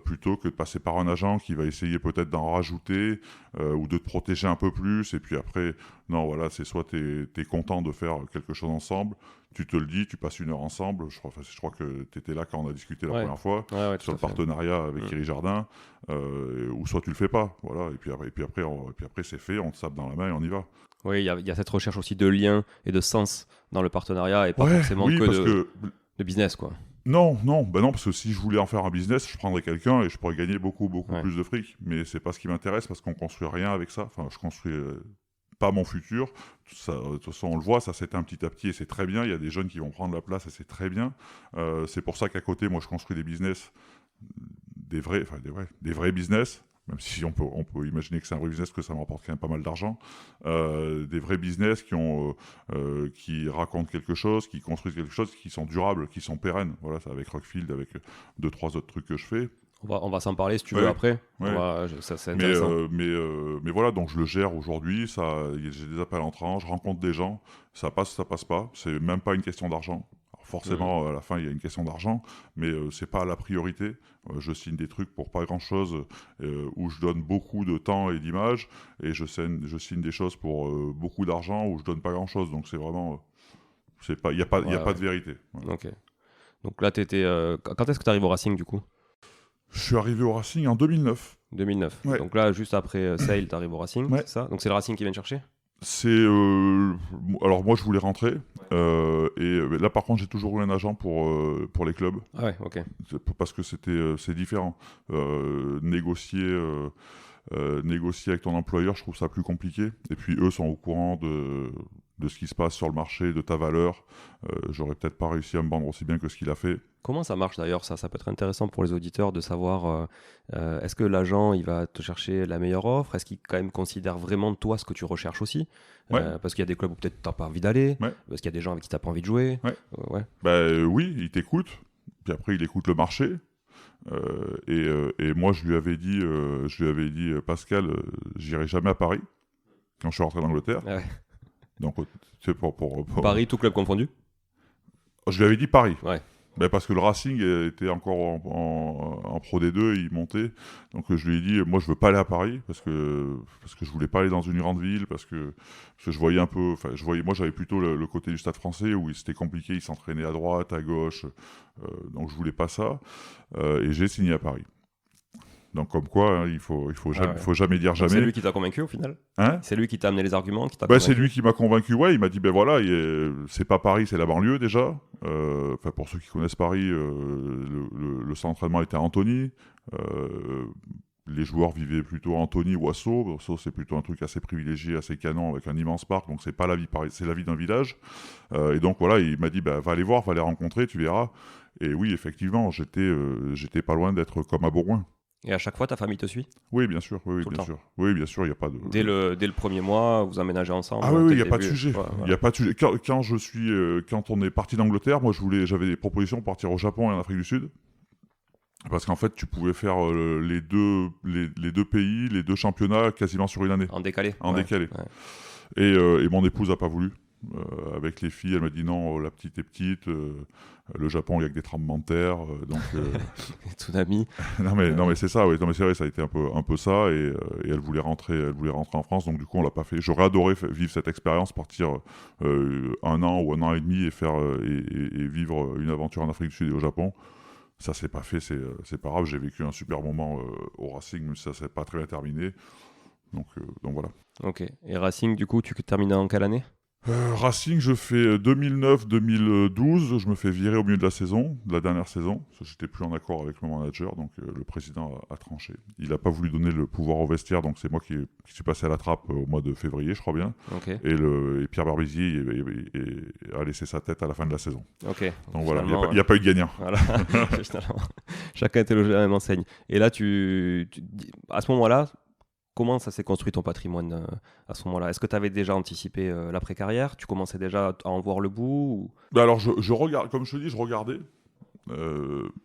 plutôt que de passer par un agent qui va essayer peut-être d'en rajouter ou de te protéger un peu plus. Et puis après, non, voilà, c'est soit tu es content de faire quelque chose ensemble, tu te le dis, tu passes une heure ensemble. Je crois que tu étais là quand on a discuté la première fois sur le partenariat avec Iri Jardin, ou soit tu le fais pas. Voilà, et puis après c'est fait, on te sape dans la main et on y va. Oui, il y a cette recherche aussi de lien et de sens dans le partenariat et pas forcément de business, quoi. Non, parce que si je voulais en faire un business, je prendrais quelqu'un et je pourrais gagner beaucoup plus de fric. Mais c'est pas ce qui m'intéresse parce qu'on construit rien avec ça. Enfin, je construis pas mon futur. Ça, de toute façon, on le voit, ça s'éteint petit à petit et c'est très bien. Il y a des jeunes qui vont prendre la place et c'est très bien. C'est pour ça qu'à côté, moi, je construis des business, des vrais business. Même si on peut imaginer que c'est un vrai business, que ça me rapporte quand même pas mal d'argent. Des vrais business qui racontent quelque chose, qui construisent quelque chose, qui sont durables, qui sont pérennes. Voilà, c'est avec Rockfield, avec 2-3 autres trucs que je fais. On va s'en parler si tu veux après. Ouais. Ça, c'est intéressant. Mais voilà, donc je le gère aujourd'hui. J'ai des appels entrants, je rencontre des gens. Ça passe pas. C'est même pas une question d'argent. Forcément, à la fin, il y a une question d'argent, mais c'est pas la priorité. Je signe des trucs pour pas grand-chose, où je donne beaucoup de temps et d'images, et je signe des choses pour beaucoup d'argent, où je donne pas grand-chose. Donc c'est vraiment... il n'y a pas de vérité. Voilà. Ok. Donc là, quand est-ce que tu arrives au Racing, du coup? Je suis arrivé au Racing en 2009. 2009. Ouais. Donc là, juste après Sale, tu arrives au Racing, c'est ça? Donc c'est le Racing qui vient te chercher? Alors moi je voulais rentrer, et là par contre j'ai toujours eu un agent pour les clubs. Ah ouais, ok. Parce que c'est différent. Négocier avec ton employeur, je trouve ça plus compliqué. Et puis eux sont au courant de ce qui se passe sur le marché, de ta valeur. J'aurais peut-être pas réussi à me vendre aussi bien que ce qu'il a fait. Comment ça marche d'ailleurs ça peut être intéressant pour les auditeurs de savoir est-ce que l'agent il va te chercher la meilleure offre, est-ce qu'il quand même considère vraiment toi ce que tu recherches aussi parce qu'il y a des clubs où peut-être tu n'as pas envie d'aller, parce qu'il y a des gens avec qui tu n'as pas envie de jouer. Oui, il t'écoute, puis après il écoute le marché. Et moi je lui avais dit Pascal, j'irai jamais à Paris quand je suis rentré d'Angleterre. Ah ouais. Donc c'est pour Paris, tout club confondu. Je lui avais dit Paris. Ouais. Parce que le Racing était encore en Pro D2, il montait. Donc je lui ai dit, moi je veux pas aller à Paris parce que je voulais pas aller dans une grande ville, parce que je voyais un peu, moi j'avais plutôt le côté du Stade Français où c'était compliqué, il s'entraînait à droite, à gauche, donc je voulais pas ça. Et j'ai signé à Paris. Donc comme quoi, il faut jamais dire jamais. C'est lui qui t'a convaincu au final. C'est lui qui t'a amené les arguments, qui t'a convaincu. C'est lui qui m'a convaincu. Ouais, il m'a dit voilà, c'est pas Paris, c'est la banlieue déjà. Pour ceux qui connaissent Paris, le centre d'entraînement était à Antony. Les joueurs vivaient plutôt à Antony ou à Sceaux. Sceaux, c'est plutôt un truc assez privilégié, assez canon, avec un immense parc. Donc c'est pas la vie Paris, c'est la vie d'un village. Et donc voilà, il m'a dit va aller voir, va les rencontrer, tu verras. Et oui, effectivement, j'étais pas loin d'être comme à Bourgoin. Et à chaque fois, ta famille te suit ? Oui, bien sûr. Oui, bien sûr. Oui, bien sûr, il y a pas de. Dès le premier mois, vous emménagez ensemble. Ah oui, il y a pas de sujet. Il y a pas de sujet. Quand on est parti d'Angleterre, moi j'avais des propositions pour partir au Japon et en Afrique du Sud, parce qu'en fait tu pouvais faire les deux pays, les deux championnats quasiment sur une année. En décalé. Ouais. Et mon épouse a pas voulu. Avec les filles, elle m'a dit non, la petite est petite. Le Japon, il y a que des tremblements de terre, donc. Tsunami. non mais c'est ça, oui. Non mais c'est vrai, ça a été un peu ça, et elle voulait rentrer en France, donc du coup on l'a pas fait. J'aurais adoré vivre cette expérience, partir 1 an ou 1 an et demi et faire et vivre une aventure en Afrique du Sud et au Japon. Ça s'est pas fait, c'est pas grave. J'ai vécu un super moment au Racing, mais ça s'est pas très bien terminé. Donc voilà. Ok. Et Racing, du coup, tu termines en quelle année ? Racing, je fais 2009-2012, je me fais virer au milieu de la dernière saison, parce que j'étais plus en accord avec le manager, donc le président a tranché. Il n'a pas voulu donner le pouvoir au vestiaire, donc c'est moi qui suis passé à la trappe au mois de février, je crois bien. Okay. Et Pierre Barbizier a laissé sa tête à la fin de la saison. Okay. Donc voilà, il n'y a pas eu de gagnant. Voilà. Chacun était logé à la même enseigne. Et là, à ce moment-là, comment ça s'est construit ton patrimoine à ce moment-là ? Est-ce que tu avais déjà anticipé l'après-carrière ? Tu commençais déjà à en voir le bout ou... Alors je regarde, comme je te dis, je regardais.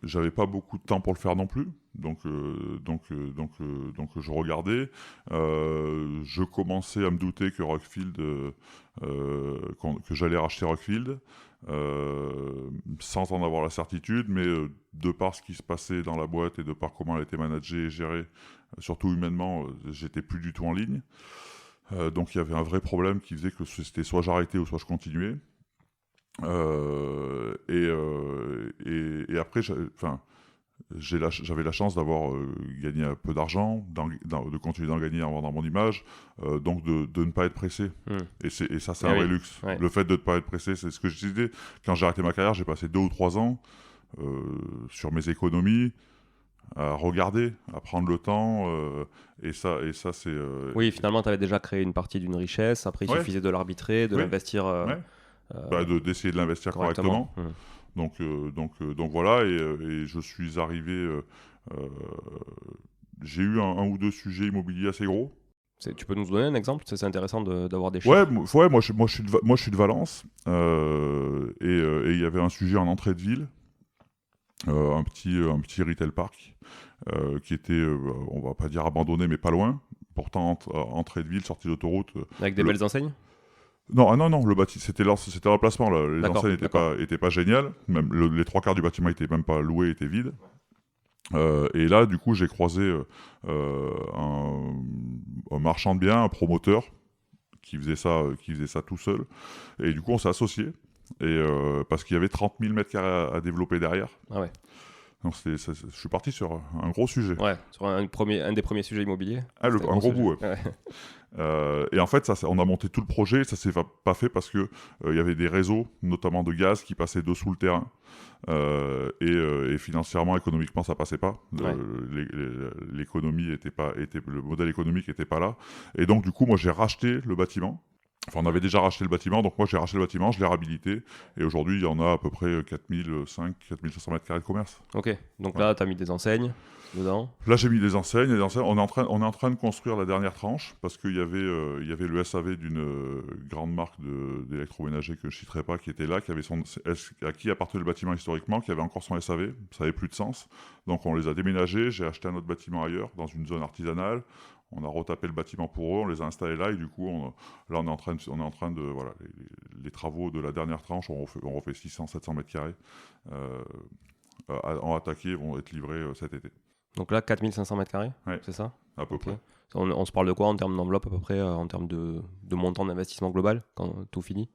J'avais pas beaucoup de temps pour le faire non plus, donc je regardais. Je commençais à me douter que Rockfield, que j'allais racheter Rockfield, sans en avoir la certitude, mais de par ce qui se passait dans la boîte et de par comment elle était managée et gérée, surtout humainement, j'étais plus du tout en ligne. Donc il y avait un vrai problème qui faisait que c'était soit j'arrêtais ou soit je continuais. Et après, j'avais la chance d'avoir gagné un peu d'argent, de continuer d'en gagner en vendant mon image, donc de ne pas être pressé. Et ça, c'est un vrai luxe. Ouais. Le fait de ne pas être pressé, c'est ce que je disais. Quand j'ai arrêté ma carrière, j'ai passé 2 ou 3 ans sur mes économies, à regarder, à prendre le temps, et ça c'est... Oui, finalement, tu avais déjà créé une partie d'une richesse, après il suffisait de l'arbitrer, de l'investir... d'essayer de l'investir correctement. Donc voilà, et je suis arrivé... j'ai eu un ou deux sujets immobiliers assez gros. Tu peux nous donner un exemple ? C'est intéressant d'avoir des chiffres. Ouais, moi je suis de Valence, et il y avait un sujet en entrée de ville, un petit retail park, qui était, on va pas dire abandonné, mais pas loin. Pourtant, entrée de ville, sortie d'autoroute. Avec des belles enseignes ? Non, le bâtiment, c'était l'emplacement. Les enseignes n'étaient pas géniales. Même les 3 quarts du bâtiment n'étaient même pas loués, étaient vides. Et là, du coup, j'ai croisé un marchand de biens, un promoteur, qui faisait ça tout seul. Et du coup, on s'est associés. Parce qu'il y avait 30 000 mètres carrés à développer derrière. Ah ouais. Donc je suis parti sur un gros sujet. Ouais, sur un des premiers sujets immobiliers. Un gros bout, ouais. Et en fait, on a monté tout le projet. Ça s'est pas fait parce que y avait des réseaux, notamment de gaz, qui passaient dessous le terrain. Et financièrement, économiquement, ça passait pas. L'économie le modèle économique était pas là. Et donc, du coup, moi, j'ai racheté le bâtiment. Enfin, on avait déjà racheté le bâtiment, donc moi j'ai racheté le bâtiment, je l'ai réhabilité, et aujourd'hui il y en a à peu près 4500 mètres carrés de commerce. Ok, donc Ouais. là, tu as mis des enseignes dedans. Là j'ai mis des enseignes, on est en train de construire la dernière tranche, parce qu'il y avait le SAV d'une grande marque d'électroménager que je ne citerai pas, qui était là, à qui appartenait le bâtiment historiquement, qui avait encore son SAV, ça n'avait plus de sens. Donc on les a déménagés, j'ai acheté un autre bâtiment ailleurs, dans une zone artisanale. On a retapé le bâtiment pour eux, on les a installés là, et du coup, là, on est en train de voilà, les travaux de la dernière tranche, on refait 600-700 mètres carrés en attaqué, vont être livrés cet été. Donc là, 4500 mètres carrés, Ouais, c'est ça? à peu Ok. près. On se parle de quoi en termes d'enveloppe à peu près, en termes de montant d'investissement global, quand tout finit?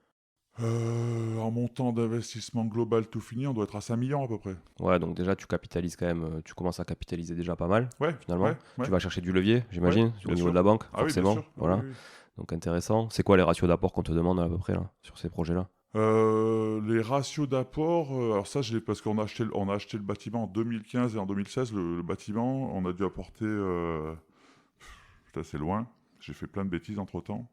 En montant d'investissement global tout fini, on doit être à 5 millions à peu près. Ouais, donc déjà, tu capitalises quand même, tu commences à capitaliser déjà pas mal, Ouais, finalement. ouais. Tu vas chercher du levier, j'imagine, au bien niveau sûr. de la banque, Ah oui, bien forcément. sûr. Ah Voilà. oui, oui. Donc intéressant. C'est quoi les ratios d'apport qu'on te demande à peu près là, sur ces projets-là? Les ratios d'apport, alors ça, parce qu'on a acheté le bâtiment en 2015 et en 2016, le bâtiment, on a dû apporter, putain, c'est loin, j'ai fait plein de bêtises entre-temps.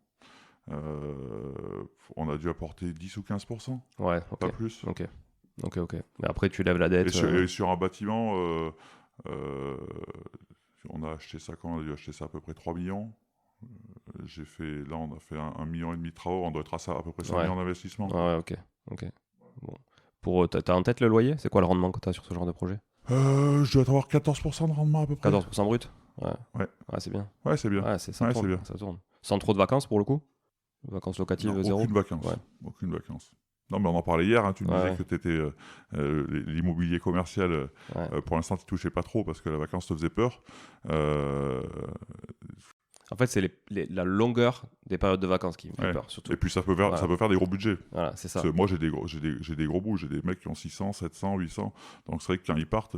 On a dû apporter 10 ou 15%, Ouais, ok. pas plus. Ok. Mais après, tu lèves la dette. Et sur un bâtiment, euh, on a acheté ça quand on a dû acheter ça à peu près 3 millions. Là, on a fait 1,5 million de travaux, on doit être à peu près 5 Ouais. millions d'investissement. Ouais, ok. Bon. T'as en tête le loyer? C'est quoi le rendement que t'as sur ce genre de projet? Je dois avoir 14% de rendement à peu près. 14% brut? Ouais. Ouais. Ouais, c'est bien. Ouais, c'est bien. Ouais, ça Ouais, tourne, c'est bien. ça tourne. Sans trop de vacances pour le coup? Vacances locatives, Non, zéro? aucune vacance. Ouais. Aucune vacance. Non, mais on en parlait hier, hein, tu me disais Ouais. que t'étais, l'immobilier commercial, Ouais. pour l'instant, tu touchais pas trop parce que la vacance te faisait peur. En fait, c'est la longueur des périodes de vacances qui me fait Ouais. peur, surtout. Et puis ça peut faire des gros budgets. Voilà, c'est ça. Parce que moi, j'ai des gros bouts, j'ai des mecs qui ont 600, 700, 800. Donc c'est vrai que quand ils partent,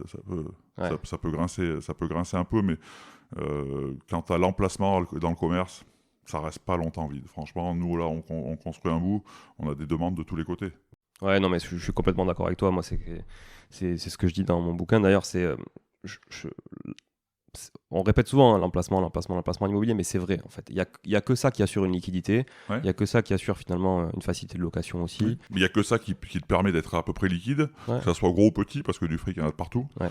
Ouais. ça peut grincer un peu, mais quand tu as l'emplacement dans le commerce, ça reste pas longtemps vide. Franchement, nous, là, on construit un bout, on a des demandes de tous les côtés. Ouais, non, mais je suis complètement d'accord avec toi. Moi, c'est ce que je dis dans mon bouquin. D'ailleurs, on répète souvent hein, l'emplacement immobilier, mais c'est vrai en fait. Il y a que ça qui assure une liquidité. Ouais. Il y a que ça qui assure finalement une facilité de location aussi. Oui. Mais il n'y a que ça qui te permet d'être à peu près liquide, Ouais. que ça soit gros ou petit, parce que du fric, il y en a de partout. Ouais.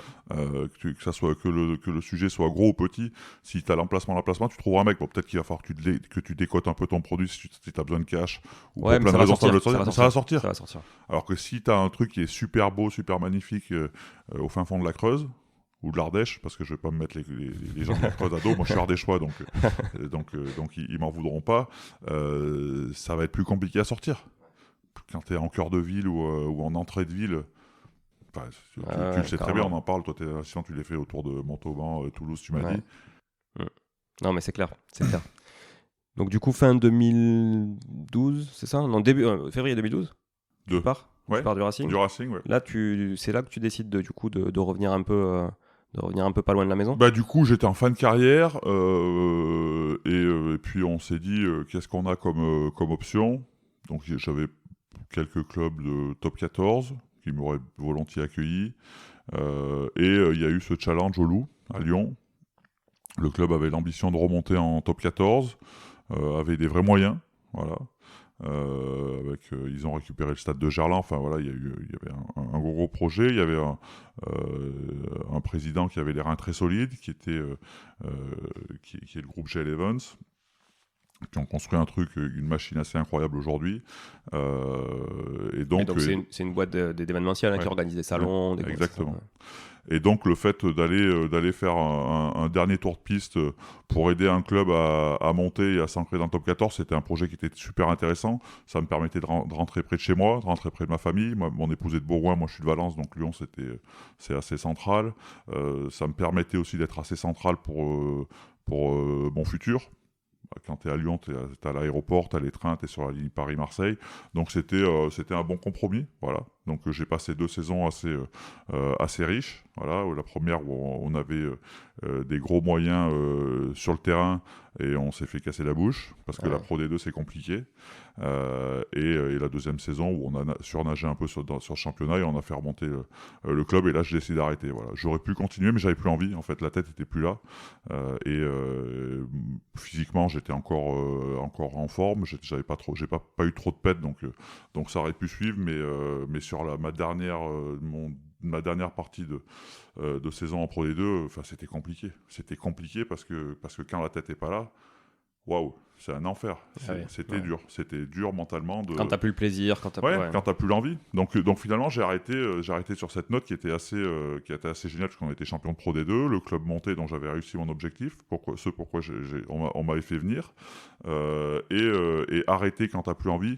Que ça soit que le sujet soit gros ou petit. Si tu as l'emplacement, tu trouveras un mec. Bon, peut-être qu'il va falloir que tu décotes un peu ton produit si tu as besoin de cash. Ou Ouais, pour mais plein de raisons, ça va sortir. Ça va sortir. Alors que si tu as un truc qui est super beau, super magnifique au fin fond de la Creuse, ou de l'Ardèche, parce que je vais pas me mettre les gens de la Creuse à dos, moi je suis ardéchois, donc ils m'en voudront pas, ça va être plus compliqué à sortir. Quand tu es en cœur de ville ou en entrée de ville, tu le sais très bien, on en parle, toi sinon tu l'as fait autour de Montauban, Toulouse, tu m'as dit. Non mais c'est clair. Donc du coup fin 2012, c'est ça? Non, février 2012 Tu pars Ouais. Tu pars du Racing? Du Racing, ouais. Là, c'est là que tu décides de revenir un peu... de revenir un peu pas loin de la maison? Bah du coup j'étais en fin de carrière et puis on s'est dit qu'est-ce qu'on a comme option. Donc j'avais quelques clubs de top 14 qui m'auraient volontiers accueilli et il y a eu ce challenge au Loup à Lyon. Le club avait l'ambition de remonter en top 14, avait des vrais moyens, voilà. Ils ont récupéré le stade de Gerland. Enfin voilà, il y avait un gros projet. Il y avait un président qui avait les reins très solides, qui est le groupe GL Evans, qui ont construit un truc, une machine assez incroyable aujourd'hui. Et donc c'est une boîte d'événementiel ouais, qui organise des salons. Des exactement. Ouais. Et donc le fait d'aller faire un dernier tour de piste pour aider un club à monter et à s'ancrer dans le top 14, c'était un projet qui était super intéressant. Ça me permettait de rentrer près de chez moi, de rentrer près de ma famille. Mon épouse est de Bourgoin, moi je suis de Valence, donc Lyon c'est assez central. Ça me permettait aussi d'être assez central pour mon futur. Quand tu es à Lyon, tu es à l'aéroport, tu as les trains, tu es sur la ligne Paris-Marseille. Donc c'était un bon compromis. Voilà. Donc j'ai passé 2 saisons assez riches. Voilà. La première où on avait des gros moyens sur le terrain et on s'est fait casser la bouche parce que la Pro D2 c'est compliqué. Et la deuxième saison où on a surnagé un peu sur le championnat et on a fait remonter le club, et là j'ai décidé d'arrêter. Voilà. J'aurais pu continuer mais j'avais plus envie, en fait la tête était plus là, et physiquement j'étais encore en forme, j'ai pas eu trop de pète, donc ça aurait pu suivre, mais sur ma dernière partie de saison en Pro D2, c'était compliqué parce que quand la tête est pas là, waouh, c'est un enfer. C'était dur mentalement. Quand t'as plus le plaisir, quand t'as plus l'envie. Donc finalement, j'ai arrêté sur cette note qui était assez géniale, parce qu'on était champion de Pro D2, le club montait, donc j'avais réussi mon objectif, pourquoi on m'avait fait venir. Et arrêter quand t'as plus envie,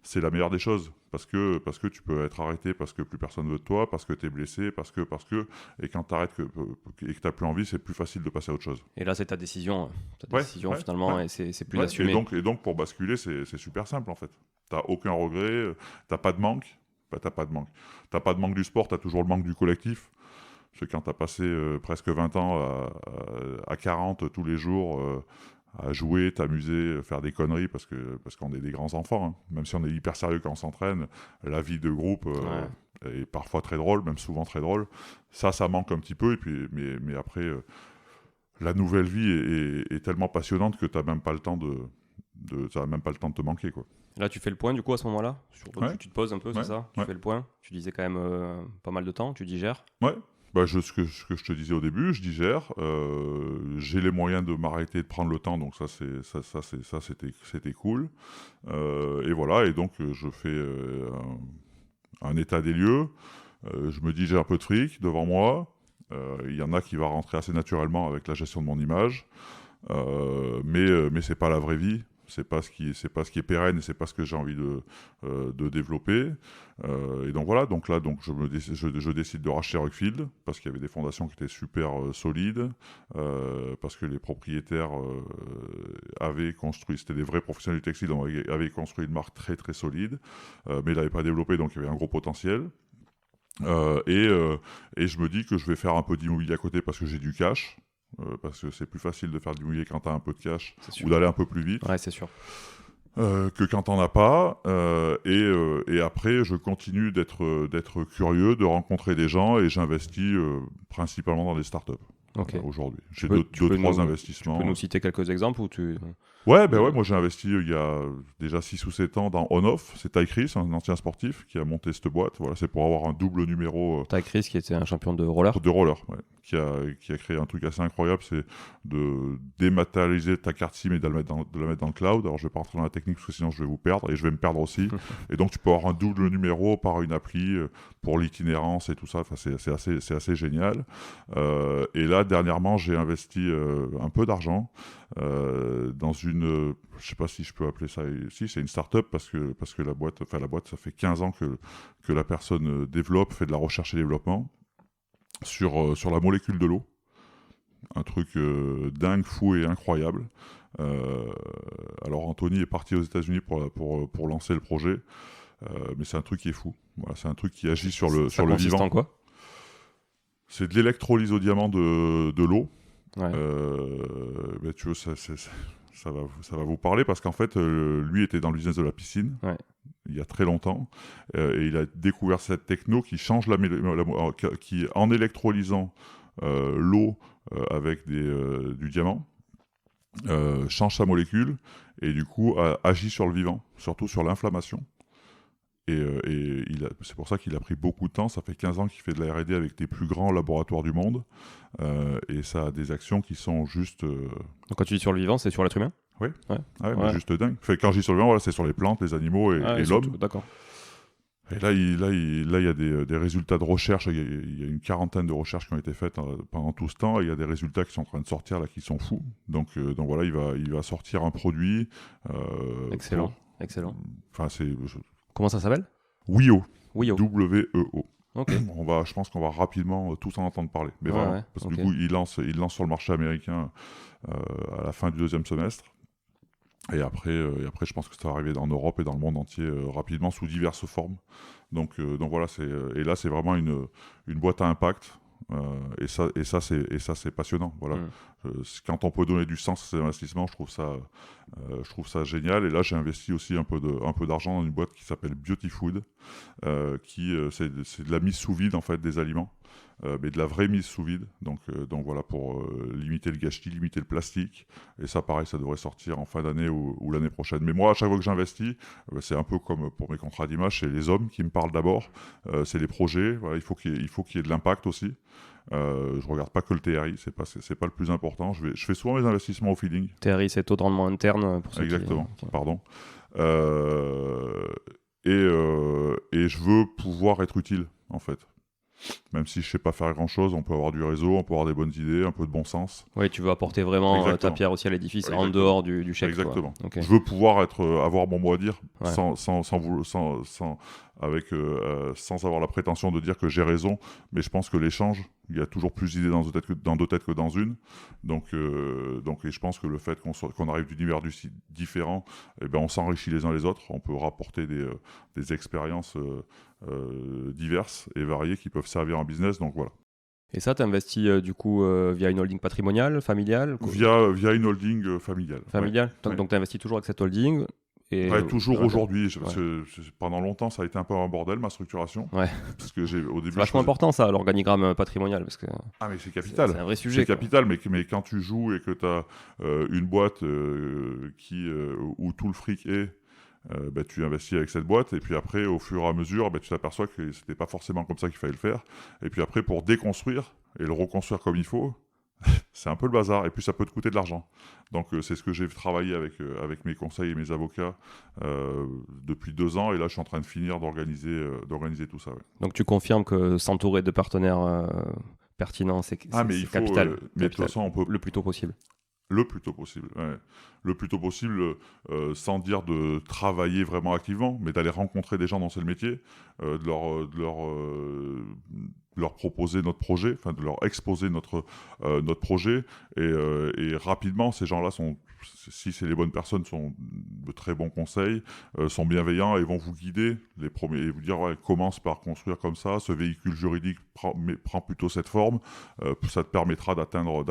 c'est la meilleure des choses, parce que tu peux être arrêté parce que plus personne veut de toi, parce que t'es blessé, et quand t'arrêtes et que t'as plus envie, c'est plus facile de passer à autre chose. Et là, c'est ta décision finalement, et c'est plus d'assumer. Et donc pour basculer, c'est super simple en fait. T'as aucun regret, t'as pas de manque. T'as pas de manque du sport, t'as toujours le manque du collectif. Parce que quand t'as passé presque 20 ans à 40 tous les jours, à jouer, t'amuser, faire des conneries, parce qu'on est des grands enfants, hein. Même si on est hyper sérieux quand on s'entraîne, la vie de groupe est parfois très drôle, même souvent très drôle. Ça manque un petit peu, et puis, mais après, la nouvelle vie est tellement passionnante que t'as même pas le temps de te manquer, quoi. Là, tu fais le point du coup à ce moment-là, tu te poses un peu, c'est ça? Tu fais le point. Tu disais quand même pas mal de temps, tu digères. Ouais. Ce que je te disais au début, je digère. J'ai les moyens de m'arrêter, de prendre le temps, donc c'était cool. Et voilà, et donc je fais un état des lieux. Je me dis, j'ai un peu de fric devant moi. Il y en a qui va rentrer assez naturellement avec la gestion de mon image, mais c'est pas la vraie vie. C'est pas ce qui est pérenne, et c'est pas ce que j'ai envie de développer. Et donc voilà, donc je décide de racheter Rockfield, parce qu'il y avait des fondations qui étaient super solides, parce que les propriétaires avaient construit, c'était des vrais professionnels du textile, donc avaient construit une marque très très solide, mais ils l'avaient pas développée, donc il y avait un gros potentiel. Et je me dis que je vais faire un peu d'immobilier à côté parce que j'ai du cash. Parce que c'est plus facile de faire de l'immobilier quand t'as un peu de cash, ou d'aller un peu plus vite. Ouais, c'est sûr. Que quand t'en as pas. Et après, je continue d'être curieux, de rencontrer des gens, et j'investis principalement dans des startups. Aujourd'hui. J'ai deux, trois investissements. Tu peux nous citer quelques exemples où Ouais, moi j'ai investi il y a déjà 6 ou 7 ans dans On-Off. C'est Ty Chris, un ancien sportif, qui a monté cette boîte. Voilà, c'est pour avoir un double numéro. Ty Chris, qui était un champion de roller. De roller, ouais. Qui a créé un truc assez incroyable, c'est de dématérialiser ta carte SIM et de la mettre dans le cloud. Alors je vais pas rentrer dans la technique parce que sinon je vais vous perdre, et je vais me perdre aussi. Et donc tu peux avoir un double numéro par une appli pour l'itinérance et tout ça. Enfin, c'est assez génial. Et là, dernièrement, j'ai investi un peu d'argent dans une, je sais pas si je peux appeler ça, si c'est une start-up, parce que la boîte, ça fait 15 ans que la personne fait de la recherche et développement sur la molécule de l'eau. Un truc dingue, fou et incroyable. Alors Anthony est parti aux États-Unis pour lancer le projet, mais c'est un truc qui est fou. Voilà, c'est un truc qui agit sur le vivant. Ça consiste en quoi ? C'est de l'électrolyse au diamant de l'eau. Ouais. Tu vois, ça va vous parler, parce qu'en fait, lui était dans le business de la piscine. Ouais. Il y a très longtemps, et il a découvert cette techno qui change qui, en électrolysant l'eau avec du diamant, change sa molécule, et du coup agit sur le vivant, surtout sur l'inflammation. Et c'est pour ça qu'il a pris beaucoup de temps. Ça fait 15 ans qu'il fait de la R&D avec les plus grands laboratoires du monde, et ça a des actions qui sont juste... Donc quand tu dis sur le vivant, c'est sur l'être humain ? Oui, mais juste dingue. Quand je dis sur le vivant, voilà, c'est sur les plantes, les animaux et l'homme. D'accord. Et là, il y a des résultats de recherche. Il y a une 40aine de recherches qui ont été faites pendant tout ce temps, et il y a des résultats qui sont en train de sortir là, qui sont fous. Donc voilà, il va sortir un produit. Excellent. Enfin, Comment ça s'appelle ? WEO. W-E-O. Okay. Je pense qu'on va rapidement tous en entendre parler. Mais vraiment, parce que du coup, il lance sur le marché américain à la fin du 2e semestre. Et après, je pense que ça va arriver en Europe et dans le monde entier rapidement, sous diverses formes. Donc voilà, et là, c'est vraiment une boîte à impact. Et ça c'est passionnant. Voilà. Quand on peut donner du sens à ces investissements, je trouve ça génial. Et là, j'ai investi aussi un peu d'argent dans une boîte qui s'appelle Beauty Food, c'est de la mise sous vide en fait des aliments. Mais de la vraie mise sous vide, donc voilà, pour limiter le gâchis, limiter le plastique, et ça pareil, ça devrait sortir en fin d'année ou l'année prochaine. Mais moi, à chaque fois que j'investis, c'est un peu comme pour mes contrats d'image, c'est les hommes qui me parlent d'abord, c'est les projets, voilà, il faut qu'il y ait de l'impact aussi. Je regarde pas que le TRI, c'est pas le plus important, je fais souvent mes investissements au feeling. TRI, c'est taux de rendement interne pour ceux Exactement, qui... pardon. Et je veux pouvoir être utile, en fait. Même si je sais pas faire grand chose, on peut avoir du réseau, on peut avoir des bonnes idées, un peu de bon sens. Oui, tu veux apporter vraiment ta pierre aussi à l'édifice. Exactement. En dehors du chèque. Exactement. Okay. Je veux pouvoir avoir mon mot à dire, ouais. sans avoir la prétention de dire que j'ai raison, mais je pense que l'échange, il y a toujours plus d'idées dans deux têtes que dans une. Donc, et je pense que le fait qu'on arrive d'univers différents, eh ben, on s'enrichit les uns les autres, on peut rapporter des expériences diverses et variées qui peuvent servir en business, donc voilà. Et ça, tu investis du coup via une holding patrimoniale, familiale via une holding familiale. Familiale. Ouais. Donc tu investis toujours avec cette holding et toujours aujourd'hui. Parce que pendant longtemps, ça a été un peu un bordel, ma structuration. Ouais. Parce que au début, c'est vachement important ça, l'organigramme patrimonial. Parce que mais c'est capital. C'est un vrai sujet. C'est capital, mais quand tu joues et que tu as une boîte où tout le fric est, tu investis avec cette boîte, et puis après, au fur et à mesure, tu t'aperçois que c'était pas forcément comme ça qu'il fallait le faire. Et puis après, pour déconstruire et le reconstruire comme il faut, c'est un peu le bazar, et puis ça peut te coûter de l'argent. Donc c'est ce que j'ai travaillé avec mes conseils et mes avocats depuis 2 ans, et là je suis en train de finir d'organiser tout ça. Ouais. Donc tu confirmes que s'entourer de partenaires pertinents, c'est capital. Mais de toute façon, on peut... Le plus tôt possible. Le plus tôt possible, ouais. Le plus tôt possible, sans dire de travailler vraiment activement, mais d'aller rencontrer des gens dans ce métier, de leur proposer notre projet, enfin de leur exposer notre projet, et rapidement, ces gens-là si c'est les bonnes personnes, sont de très bons conseils, sont bienveillants et vont vous guider les premiers, et vous dire commence par construire comme ça, ce véhicule juridique prend plutôt cette forme, ça te permettra d'atteindre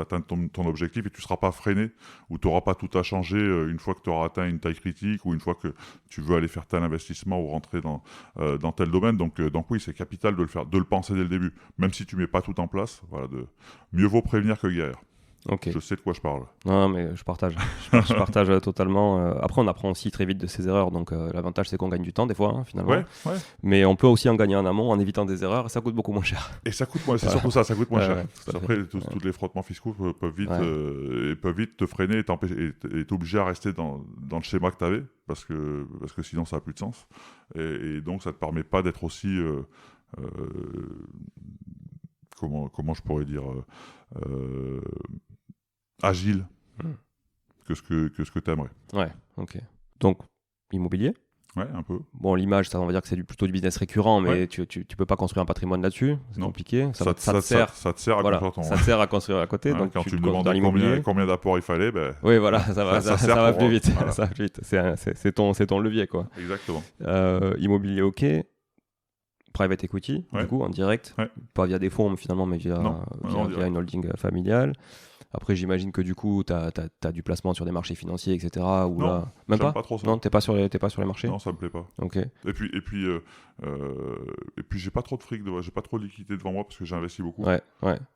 ton objectif, et tu ne seras pas freiné, ou tu n'auras pas tout à changer une fois que tu auras atteint une taille critique, ou une fois que tu veux aller faire tel investissement ou rentrer dans tel domaine. Donc oui, c'est capital de le faire, de le penser dès le début, même si tu ne mets pas tout en place. Voilà, mieux vaut prévenir que guérir. Okay. Je sais de quoi je parle. Non, mais je partage. je partage totalement. Après, on apprend aussi très vite de ses erreurs. Donc, l'avantage, c'est qu'on gagne du temps, des fois, finalement. Ouais. Mais on peut aussi en gagner en amont en évitant des erreurs. Et ça coûte beaucoup moins cher. Et ça coûte moins, c'est surtout ça coûte moins cher. Après, tous les frottements fiscaux peuvent vite te freiner et t'obliger à rester dans le schéma que tu avais. Parce que sinon, ça n'a plus de sens. Et donc, ça ne te permet pas d'être aussi... comment je pourrais dire... agile que ce que tu aimerais. Ouais, ok. Donc, immobilier. Ouais, un peu. Bon, l'image, ça, on va dire que c'est plutôt du business récurrent, mais tu peux pas construire un patrimoine là-dessus, c'est compliqué. Ça te sert à construire à côté. Donc quand tu me demandais combien d'apports il fallait, oui, voilà, ça va plus vite. Voilà. Ça va plus vite. C'est ton levier, quoi. Exactement. Immobilier, ok. Private equity, du coup, en direct. Ouais. Pas via des fonds, finalement, mais via une holding familiale. Après, j'imagine que du coup, tu as du placement sur des marchés financiers, etc. Ou non, là... Même pas trop ça. Non, t'es pas sur les marchés. Non, ça me plaît pas. Ok. Et puis j'ai pas trop de fric, j'ai pas trop de liquidité devant moi parce que j'ai investi beaucoup. Ouais.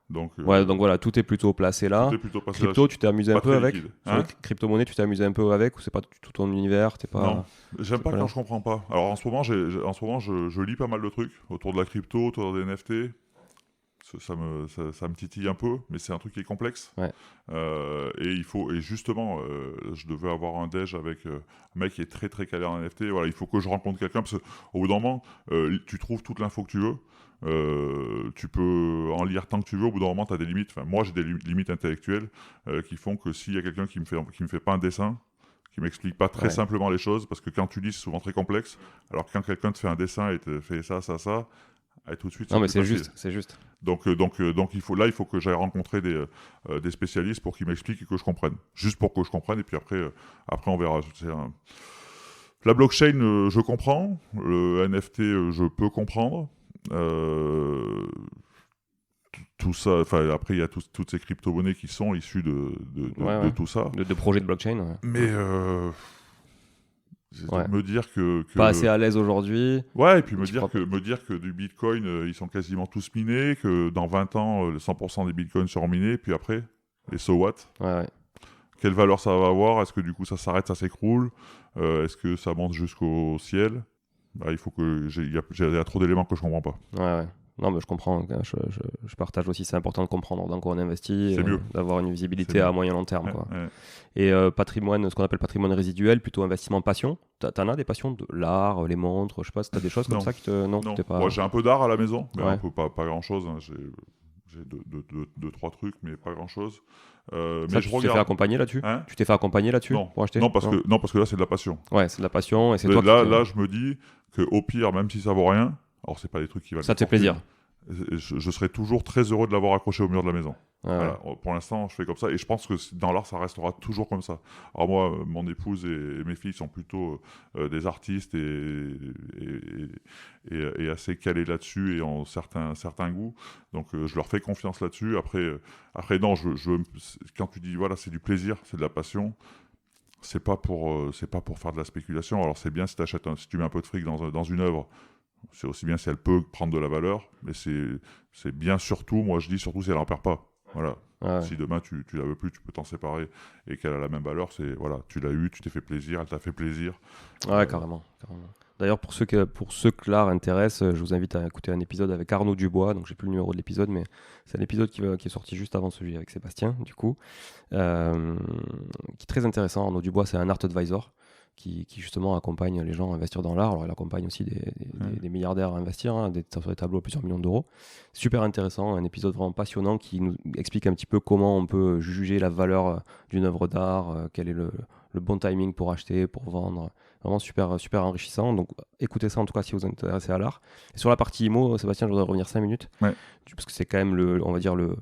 Donc voilà, tout est plutôt placé là. Crypto, tu t'es amusé un peu avec. Sur les crypto-monnaies, tu t'es amusé un peu avec, ou c'est pas tout ton univers, t'es pas. Non, j'aime pas quand je comprends pas. Alors en ce moment, je lis pas mal de trucs autour de la crypto, autour des NFT. Ça me titille un peu, mais c'est un truc qui est complexe. Ouais. Et justement, je devais avoir un déj avec un mec qui est très très calé en NFT. Voilà, il faut que je rencontre quelqu'un parce qu'au bout d'un moment, tu trouves toute l'info que tu veux. Tu peux en lire tant que tu veux. Au bout d'un moment, tu as des limites. Enfin, moi, j'ai des limites intellectuelles qui font que s'il y a quelqu'un qui me fait pas un dessin, qui m'explique pas très simplement les choses, parce que quand tu lis, c'est souvent très complexe. Alors que quand quelqu'un te fait un dessin et te fait ça, et tout de suite, non, mais c'est juste. Donc il faut que j'aille rencontrer des spécialistes pour qu'ils m'expliquent et que je comprenne. Juste pour que je comprenne, et puis après on verra. La blockchain, je comprends. Le NFT, je peux comprendre. tout ça, après il y a toutes ces crypto-monnaies qui sont issues de tout ça. De projets de blockchain. Ouais. Mais Ouais. me dire que Pas assez à l'aise aujourd'hui. ouais, et puis me Tu dire crois- que du Bitcoin, ils sont quasiment tous minés, que dans 20 ans, 100% des Bitcoins seront minés, puis après, et so what? Ouais. Quelle valeur ça va avoir? Est-ce que du coup ça s'arrête, ça s'écroule? Est-ce que ça monte jusqu'au ciel? Bah, il y a trop d'éléments que je comprends pas. Ouais. Non, mais je comprends. Je partage aussi. C'est important de comprendre dans quoi on investit. C'est mieux. D'avoir une C'est visibilité mieux. à moyen long terme. Ouais, Quoi. ouais. Et patrimoine, ce qu'on appelle patrimoine résiduel, plutôt investissement passion. T'en as des passions de l'art, les montres, je sais pas si t'as des choses comme Non. ça qui te. Non, Non. t'es pas. Moi, j'ai un peu d'art à la maison, mais Ouais. un peu pas grand-chose. Hein. J'ai deux, trois trucs, mais pas grand-chose. Ça, Mais tu je t'es fait regarde. accompagner là-dessus? Hein? Tu t'es fait accompagner là-dessus Non. pour acheter? Non, parce que là, c'est de la passion. Ouais, c'est de la passion et c'est Mais toi là, je me dis qu'au pire, même si ça vaut rien, alors c'est pas des trucs qui valent ça une te fait fortune, plaisir. je serais toujours très heureux de l'avoir accroché au mur de la maison. Ouais. Voilà. Pour l'instant, je fais comme ça et je pense que dans l'art, ça restera toujours comme ça. Alors moi, mon épouse et mes filles sont plutôt des artistes et assez calés là-dessus et ont certains goûts. Donc je leur fais confiance là-dessus. Après non, quand tu dis voilà, c'est du plaisir, c'est de la passion. C'est pas pour faire de la spéculation. Alors c'est bien si tu mets un peu de fric dans une œuvre. C'est aussi bien si elle peut prendre de la valeur, mais c'est bien surtout, moi je dis surtout si elle n'en perd pas. Voilà. Ouais. Si demain tu la veux plus, tu peux t'en séparer et qu'elle a la même valeur, c'est voilà, tu l'as eu, tu t'es fait plaisir, elle t'a fait plaisir. Ouais, carrément. D'ailleurs, pour ceux que l'art intéresse, je vous invite à écouter un épisode avec Arnaud Dubois. Donc, j'ai plus le numéro de l'épisode, mais c'est un épisode qui est sorti juste avant celui avec Sébastien, du coup, qui est très intéressant. Arnaud Dubois, c'est un art advisor qui justement accompagne les gens à investir dans l'art. Alors, il accompagne aussi des milliardaires à investir, hein, sur des tableaux à plusieurs millions d'euros. Super intéressant, un épisode vraiment passionnant qui nous explique un petit peu comment on peut juger la valeur d'une œuvre d'art, quel est le bon timing pour acheter, pour vendre. Vraiment super, super enrichissant. Donc écoutez ça en tout cas si vous êtes intéressé à l'art. Et sur la partie IMO, Sébastien, je voudrais revenir 5 minutes. Ouais. Parce que c'est quand même on va dire le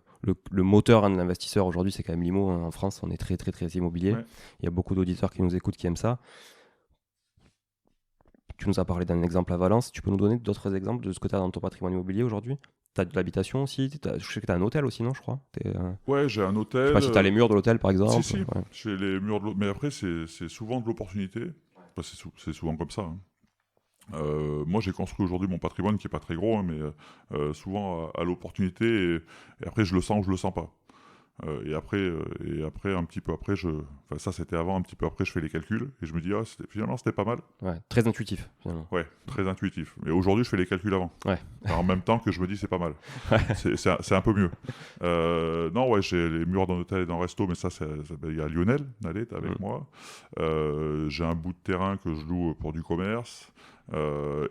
moteur de l'investisseur aujourd'hui, c'est quand même l'IMO. Hein. En France, on est très, très, très immobilier. Ouais. Il y a beaucoup d'auditeurs qui nous écoutent, qui aiment ça. Tu nous as parlé d'un exemple à Valence. Tu peux nous donner d'autres exemples de ce que tu as dans ton patrimoine immobilier aujourd'hui? Tu as de l'habitation aussi? Je sais que tu as un hôtel aussi, non, je crois? Ouais, j'ai un hôtel. Je sais pas si tu as les murs de l'hôtel, par exemple. Si. Ouais. J'ai les murs de l'autre. Mais après, c'est souvent de l'opportunité. Enfin, c'est souvent comme ça. Hein. Moi, j'ai construit aujourd'hui mon patrimoine qui est pas très gros, hein, mais souvent à l'opportunité. Et après, je le sens ou je le sens pas. Et après, un petit peu après, ça c'était avant, un petit peu après, je fais les calculs et je me dis, finalement, c'était pas mal. Ouais, très intuitif, finalement. Ouais, très intuitif. Mais aujourd'hui, je fais les calculs avant. Ouais. En même temps que je me dis, c'est pas mal. C'est un peu mieux. Non, ouais, j'ai les murs d'un hôtel et d'un resto, mais il y a Lionel, allez, t'es avec moi. J'ai un bout de terrain que je loue pour du commerce.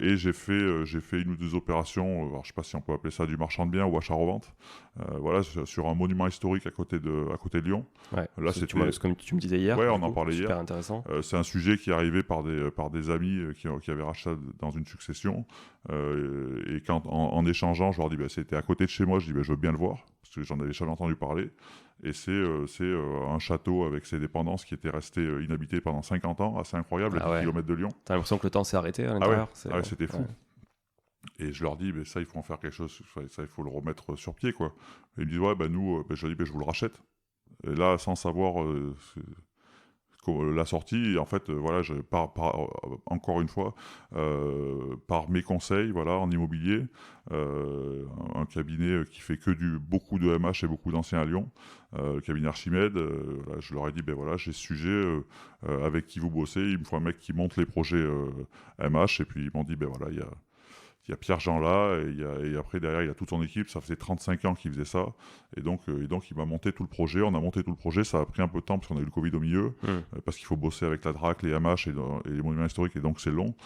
Et j'ai fait une ou deux opérations, alors je sais pas si on peut appeler ça du marchand de biens ou achat-revente, voilà, sur un monument historique à côté de Lyon. Ouais, Là, comme tu me disais hier. Ouais, on en parlait hier. Super intéressant. C'est un sujet qui est arrivé par des amis qui avaient racheté dans une succession. Et quand, en échangeant, je leur dis, c'était à côté de chez moi, je dis, je veux bien le voir, parce que j'en avais jamais entendu parler. Et c'est un château avec ses dépendances qui était resté inhabité pendant 50 ans, assez incroyable, à 10 km de Lyon. T'as l'impression que le temps s'est arrêté à l'intérieur? C'était fou. Ouais. Et je leur dis, ça, il faut en faire quelque chose, ça, il faut le remettre sur pied, quoi. Et ils me disent, nous, je leur dis, je vous le rachète. Et là, sans savoir la sortie, en fait, voilà, encore une fois, par mes conseils, voilà, en immobilier, un cabinet qui fait beaucoup de MH et beaucoup d'anciens à Lyon, le cabinet Archimède, voilà, je leur ai dit, j'ai ce sujet avec qui vous bossez, il me faut un mec qui monte les projets MH, et puis ils m'ont dit, il y a Pierre-Jean là, et après derrière il y a toute son équipe, ça faisait 35 ans qu'il faisait ça, et donc il m'a monté tout le projet, on a monté tout le projet, ça a pris un peu de temps parce qu'on a eu le Covid au milieu, parce qu'il faut bosser avec la DRAC, les MH et les monuments historiques, et donc c'est long,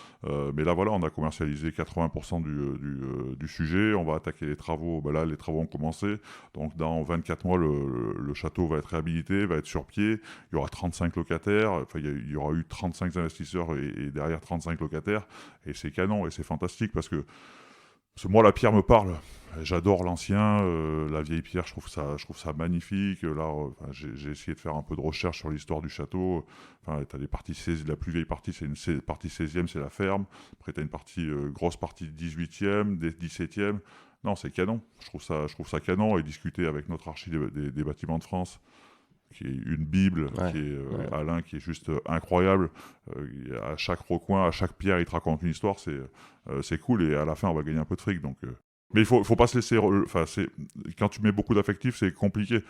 mais là voilà, on a commercialisé 80% du sujet, on va attaquer les travaux, là les travaux ont commencé, donc dans 24 mois le château va être réhabilité, va être sur pied, il y aura 35 locataires, il y aura eu 35 investisseurs et derrière 35 locataires, et c'est canon, et c'est fantastique, parce que moi, la pierre me parle. J'adore l'ancien, la vieille pierre, je trouve ça magnifique. Là, j'ai essayé de faire un peu de recherche sur l'histoire du château. T'as les parties 16, la plus vieille partie, c'est une partie 16e, c'est la ferme. Après, t'as une grosse partie 18e, 17e. Non, c'est canon. Je trouve ça canon. Et discuter avec notre archi des bâtiments de France, qui est une bible, qui est Alain, qui est juste incroyable. À chaque recoin, à chaque pierre, il te raconte une histoire. C'est cool. Et à la fin, on va gagner un peu de fric. Donc, mais il faut pas se laisser. Quand tu mets beaucoup d'affectif, c'est compliqué.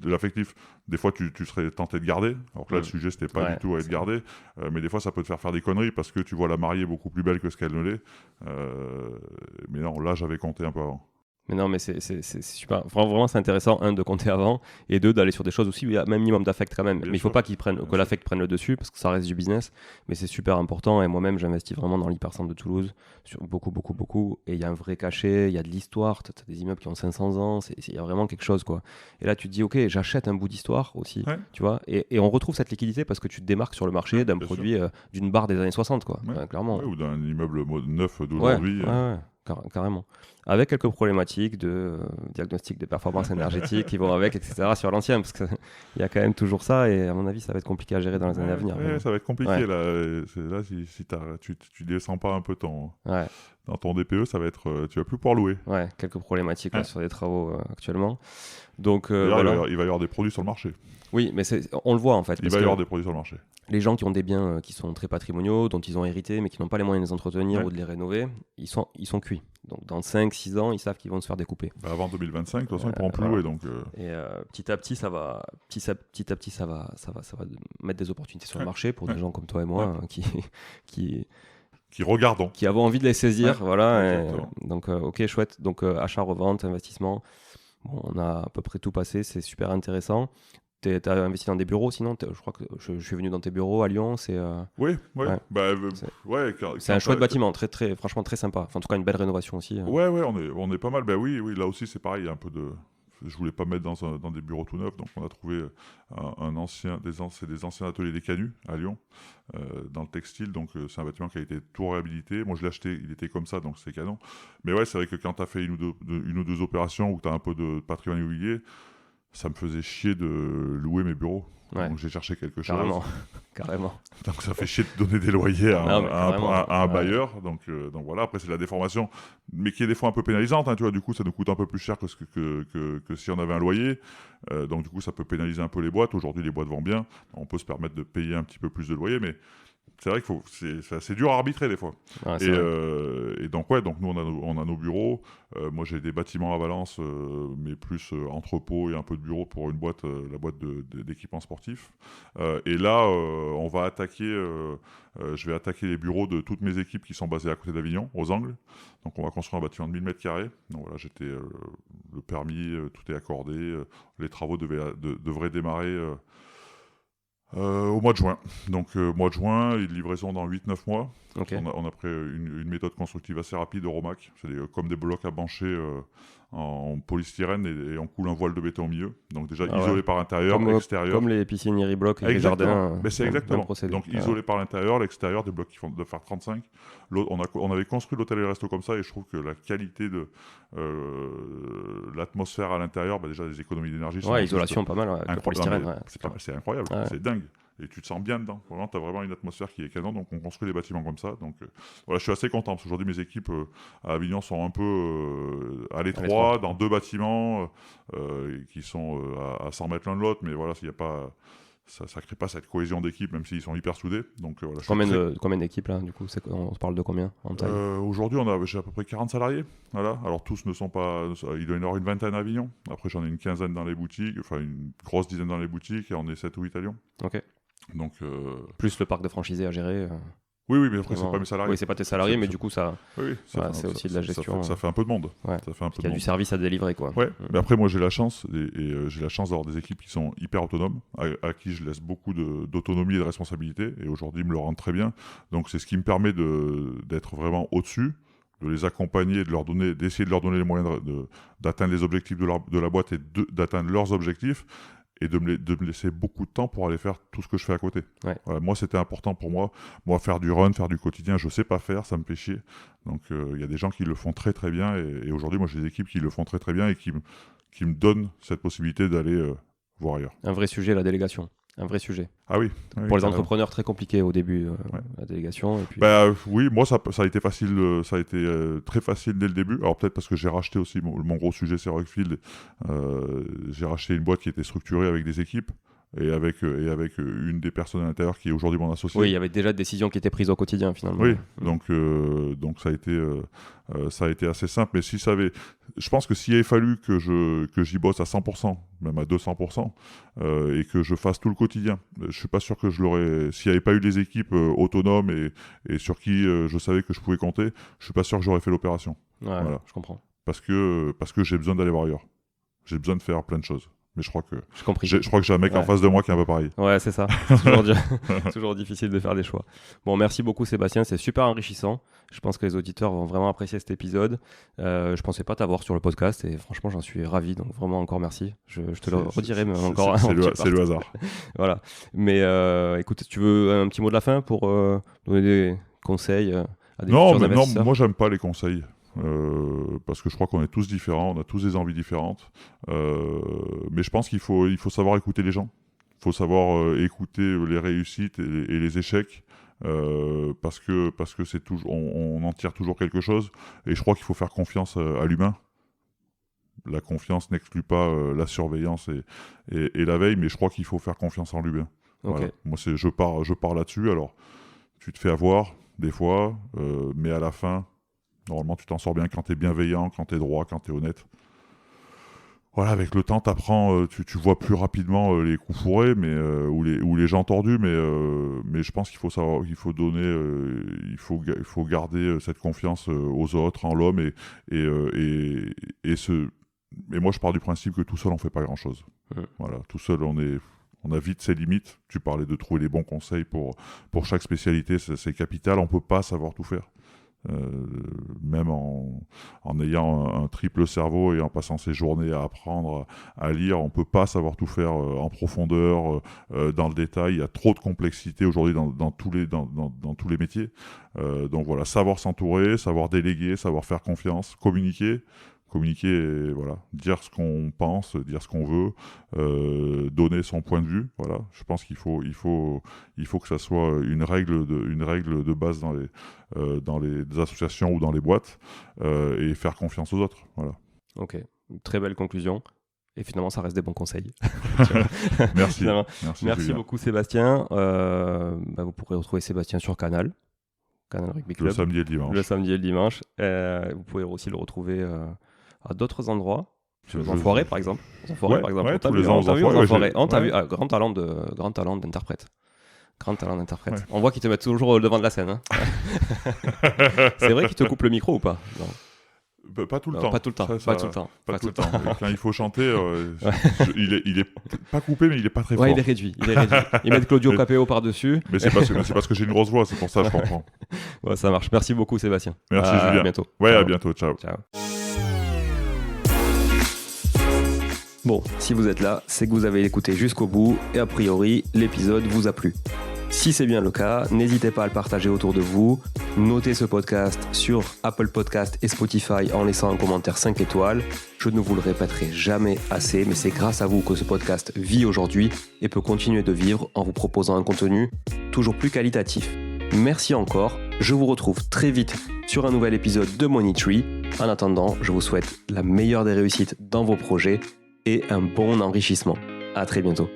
L'affectif, des fois, tu serais tenté de garder. Alors que là, le sujet, c'était pas du tout à être gardé. Mais des fois, ça peut te faire des conneries parce que tu vois la mariée beaucoup plus belle que ce qu'elle ne l'est. Mais non, là, j'avais compté un peu avant. Mais non, mais c'est super. Vraiment, c'est intéressant, de compter avant, et d'aller sur des choses aussi où il y a un minimum d'affect quand même. Mais il ne faut pas que l'affect prenne le dessus, parce que ça reste du business. Mais c'est super important. Et moi-même, j'investis vraiment dans l'hypercentre de Toulouse, sur beaucoup. Et il y a un vrai cachet, il y a de l'histoire. Tu as des immeubles qui ont 500 ans. Il y a vraiment quelque chose, quoi. Et là, tu te dis, OK, j'achète un bout d'histoire aussi. Tu vois, et on retrouve cette liquidité parce que tu te démarques sur le marché d'un produit, d'une barre des années 60, quoi. Clairement. Ou d'un immeuble neuf d'aujourd'hui. Carrément. Avec quelques problématiques de diagnostic de performance énergétique qui vont avec, etc. sur l'ancien, parce qu'il y a quand même toujours ça, et à mon avis, ça va être compliqué à gérer dans les années à venir. Ça va être compliqué, là si tu descends pas un peu dans ton DPE, ça va être, tu vas plus pouvoir louer. Quelques problématiques sur les travaux actuellement. Donc, il va y avoir des produits sur le marché. Oui, mais on le voit en fait. Il va y avoir des produits sur le marché. Les gens qui ont des biens qui sont très patrimoniaux, dont ils ont hérité, mais qui n'ont pas les moyens de les entretenir ou de les rénover, ils sont cuits. Donc dans 5-6 ans, ils savent qu'ils vont se faire découper. Avant 2025, de toute façon, ils ne pourront plus louer. Donc, Et petit à petit, ça va mettre des opportunités sur le marché pour des gens comme toi et moi qui regardons. Qui avons envie de les saisir. Donc, ok, chouette. Donc, achat, revente, investissement. Bon, on a à peu près tout passé. C'est super intéressant. Tu as investi dans des bureaux, sinon je crois que je suis venu dans tes bureaux à Lyon. C'est c'est un chouette bâtiment, franchement très sympa. Enfin, en tout cas, une belle rénovation aussi. On est pas mal. Oui, là aussi, c'est pareil. Un peu de. Je voulais pas me mettre dans des bureaux tout neufs, donc on a trouvé des anciens ateliers des Canuts à Lyon, dans le textile. Donc c'est un bâtiment qui a été tout réhabilité. Moi, je l'ai acheté, il était comme ça, donc c'est canon. Mais c'est vrai que quand tu as fait une ou deux opérations où tu as un peu de patrimoine immobilier, ça me faisait chier de louer mes bureaux. Donc j'ai cherché quelque chose. Carrément. Donc ça fait chier de donner des loyers à un bailleur. Donc voilà, après c'est la déformation, mais qui est des fois un peu pénalisante. Tu vois, du coup ça nous coûte un peu plus cher que si on avait un loyer. Donc du coup ça peut pénaliser un peu les boîtes. Aujourd'hui les boîtes vont bien. On peut se permettre de payer un petit peu plus de loyer, mais c'est vrai que c'est dur à arbitrer des fois. Et donc nous on a nos bureaux. Moi j'ai des bâtiments à Valence, mais plus entrepôt et un peu de bureau pour une boîte, la boîte d'équipements sportifs. Et là on va attaquer, je vais attaquer les bureaux de toutes mes équipes qui sont basées à côté d'Avignon, aux Angles. Donc on va construire un bâtiment de 1000 m². Donc voilà, j'étais le permis, tout est accordé. Les travaux devraient démarrer au mois de juin. Donc mois de juin, une livraison dans 8-9 mois. Okay. On a pris une méthode constructive assez rapide, Euromac. C'est comme des blocs à bancher en polystyrène et on coule un voile de béton au milieu. Donc déjà isolé par intérieur, extérieur. Comme les piscines Iribloc et les jardins. Mais c'est exactement. Donc isolé par l'intérieur, l'extérieur, des blocs qui doivent faire 35. On avait construit l'hôtel et le resto comme ça et je trouve que la qualité de l'atmosphère à l'intérieur, déjà des économies d'énergie. Isolation pas mal. Avec le polystyrène. C'est incroyable, c'est dingue. Et tu te sens bien dedans. Vraiment, tu as vraiment une atmosphère qui est canon. Donc, on construit des bâtiments comme ça. Donc, je suis assez content. Parce qu'aujourd'hui, mes équipes à Avignon sont un peu à l'étroit, dans 2 bâtiments qui sont à 100 mètres l'un de l'autre. Mais voilà, s'il y a pas... Ça ne crée pas cette cohésion d'équipe, même s'ils sont hyper soudés. Donc, combien d'équipes, là, du coup on se parle de combien en taille Aujourd'hui, j'ai à peu près 40 salariés. Voilà. Alors, tous ne sont pas... Il doit y en avoir une vingtaine à Avignon. Après, j'en ai une quinzaine dans les boutiques. Enfin, une grosse dizaine dans les boutiques. Et on est 7 ou 8 à Lyon. Ok. Donc, plus le parc de franchisés à gérer. Oui, mais après, c'est pas mes salariés. Oui, c'est pas tes salariés, mais du coup, ça. C'est aussi de la gestion. Ça fait un peu de monde. Il y a du service à délivrer, quoi. Mais après, moi, j'ai la chance, j'ai la chance d'avoir des équipes qui sont hyper autonomes, à qui je laisse beaucoup d'autonomie et de responsabilité, et aujourd'hui, ils me le rendent très bien. Donc, c'est ce qui me permet d'être vraiment au-dessus, de les accompagner, d'essayer de leur donner les moyens d'atteindre les objectifs de la boîte et d'atteindre leurs objectifs. Et de me laisser beaucoup de temps pour aller faire tout ce que je fais à côté. Voilà, moi, c'était important pour moi. Moi, faire du run, faire du quotidien, je ne sais pas faire, ça me fait chier. Donc, y a des gens qui le font très, très bien. Et aujourd'hui, moi, j'ai des équipes qui le font très, très bien et qui me donnent cette possibilité d'aller voir ailleurs. Un vrai sujet, la délégation. Un vrai sujet. Ah oui. Pour les entrepreneurs, très compliqué au début, la délégation. Et puis... oui, moi ça a été facile, ça a été très facile dès le début. Alors peut-être parce que j'ai racheté aussi, mon gros sujet c'est Rockfield. J'ai racheté une boîte qui était structurée avec des équipes. Et avec une des personnes à l'intérieur qui est aujourd'hui mon associé. Oui, il y avait déjà des décisions qui étaient prises au quotidien finalement. Oui, donc ça a été assez simple. Mais je pense que s'il avait fallu que j'y bosse à 100%, même à 200%, et que je fasse tout le quotidien, je suis pas sûr que je l'aurais. S'il n'y avait pas eu des équipes autonomes et sur qui je savais que je pouvais compter, je suis pas sûr que j'aurais fait l'opération. Ouais, voilà. Je comprends. Parce que j'ai besoin d'aller voir ailleurs. J'ai besoin de faire plein de choses. Mais je crois que j'ai un mec en face de moi qui est un peu pareil. Ouais, c'est ça. C'est toujours difficile de faire des choix. Bon, merci beaucoup Sébastien, c'est super enrichissant. Je pense que les auditeurs vont vraiment apprécier cet épisode. Je pensais pas t'avoir sur le podcast et franchement, j'en suis ravi. Donc vraiment encore merci. Je te le redirai mais encore. C'est le hasard. Voilà. Mais écoute, tu veux un petit mot de la fin pour donner des conseils à des futurs investisseurs ? Non, moi j'aime pas les conseils. Parce que je crois qu'on est tous différents, on a tous des envies différentes. Mais je pense qu'il faut savoir écouter les gens. Il faut savoir écouter les réussites et les échecs. Parce que c'est toujours, on en tire toujours quelque chose. Et je crois qu'il faut faire confiance à l'humain. La confiance n'exclut pas la surveillance et la veille, mais je crois qu'il faut faire confiance en l'humain. Okay. Voilà. Moi, je pars là-dessus. Alors, tu te fais avoir des fois, mais à la fin, normalement, tu t'en sors bien quand tu es bienveillant, quand tu es droit, quand tu es honnête. Voilà, avec le temps, t'apprends, tu vois plus rapidement les coups fourrés ou les gens tordus, mais je pense qu'il faut savoir, il faut donner, il faut garder cette confiance aux autres, en l'homme, et moi, je pars du principe que tout seul, on fait pas grand-chose. Voilà, tout seul, on a vite ses limites. Tu parlais de trouver les bons conseils pour chaque spécialité, c'est capital. On peut pas savoir tout faire. Même en ayant un triple cerveau et en passant ses journées à apprendre, à lire, on peut pas savoir tout faire en profondeur, dans le détail. Il y a trop de complexité aujourd'hui dans tous les métiers. Donc voilà, savoir s'entourer, savoir déléguer, savoir faire confiance, communiquer et voilà, dire ce qu'on pense, dire ce qu'on veut, donner son point de vue. Voilà, je pense qu'il faut que ça soit une règle de base dans les associations ou dans les boîtes, et faire confiance aux autres. Voilà. Ok, très belle conclusion. Et finalement, ça reste des bons conseils. Merci. Merci beaucoup Sébastien. Vous pourrez retrouver Sébastien sur Canal Rugby Club. Le samedi et le dimanche. Vous pouvez aussi le retrouver à d'autres endroits. Aux Enfoirés, par exemple. On t'a vu aux Enfoirés. On t'a vu, grand talent d'interprète. Grand talent d'interprète. Ouais. On voit qu'ils te mettent toujours au devant de la scène. Hein. C'est vrai qu'ils te coupent le micro ou pas ? Non. Pas tout le temps. Pas tout le temps. Pas tout le temps. Quand il faut chanter, il est pas coupé, mais il est pas très fort. Ouais, il est réduit. Ils mettent Claudio Capéo par-dessus. Mais c'est parce que j'ai une grosse voix, c'est pour ça, je comprends. Ouais, ça marche. Merci beaucoup, Sébastien. Merci, Julien. À bientôt. Ouais, à bientôt. Ciao. Bon, si vous êtes là, c'est que vous avez écouté jusqu'au bout et a priori, l'épisode vous a plu. Si c'est bien le cas, n'hésitez pas à le partager autour de vous. Notez ce podcast sur Apple Podcast et Spotify en laissant un commentaire 5 étoiles. Je ne vous le répéterai jamais assez, mais c'est grâce à vous que ce podcast vit aujourd'hui et peut continuer de vivre en vous proposant un contenu toujours plus qualitatif. Merci encore, je vous retrouve très vite sur un nouvel épisode de Money Tree. En attendant, je vous souhaite la meilleure des réussites dans vos projets et un bon enrichissement. À très bientôt.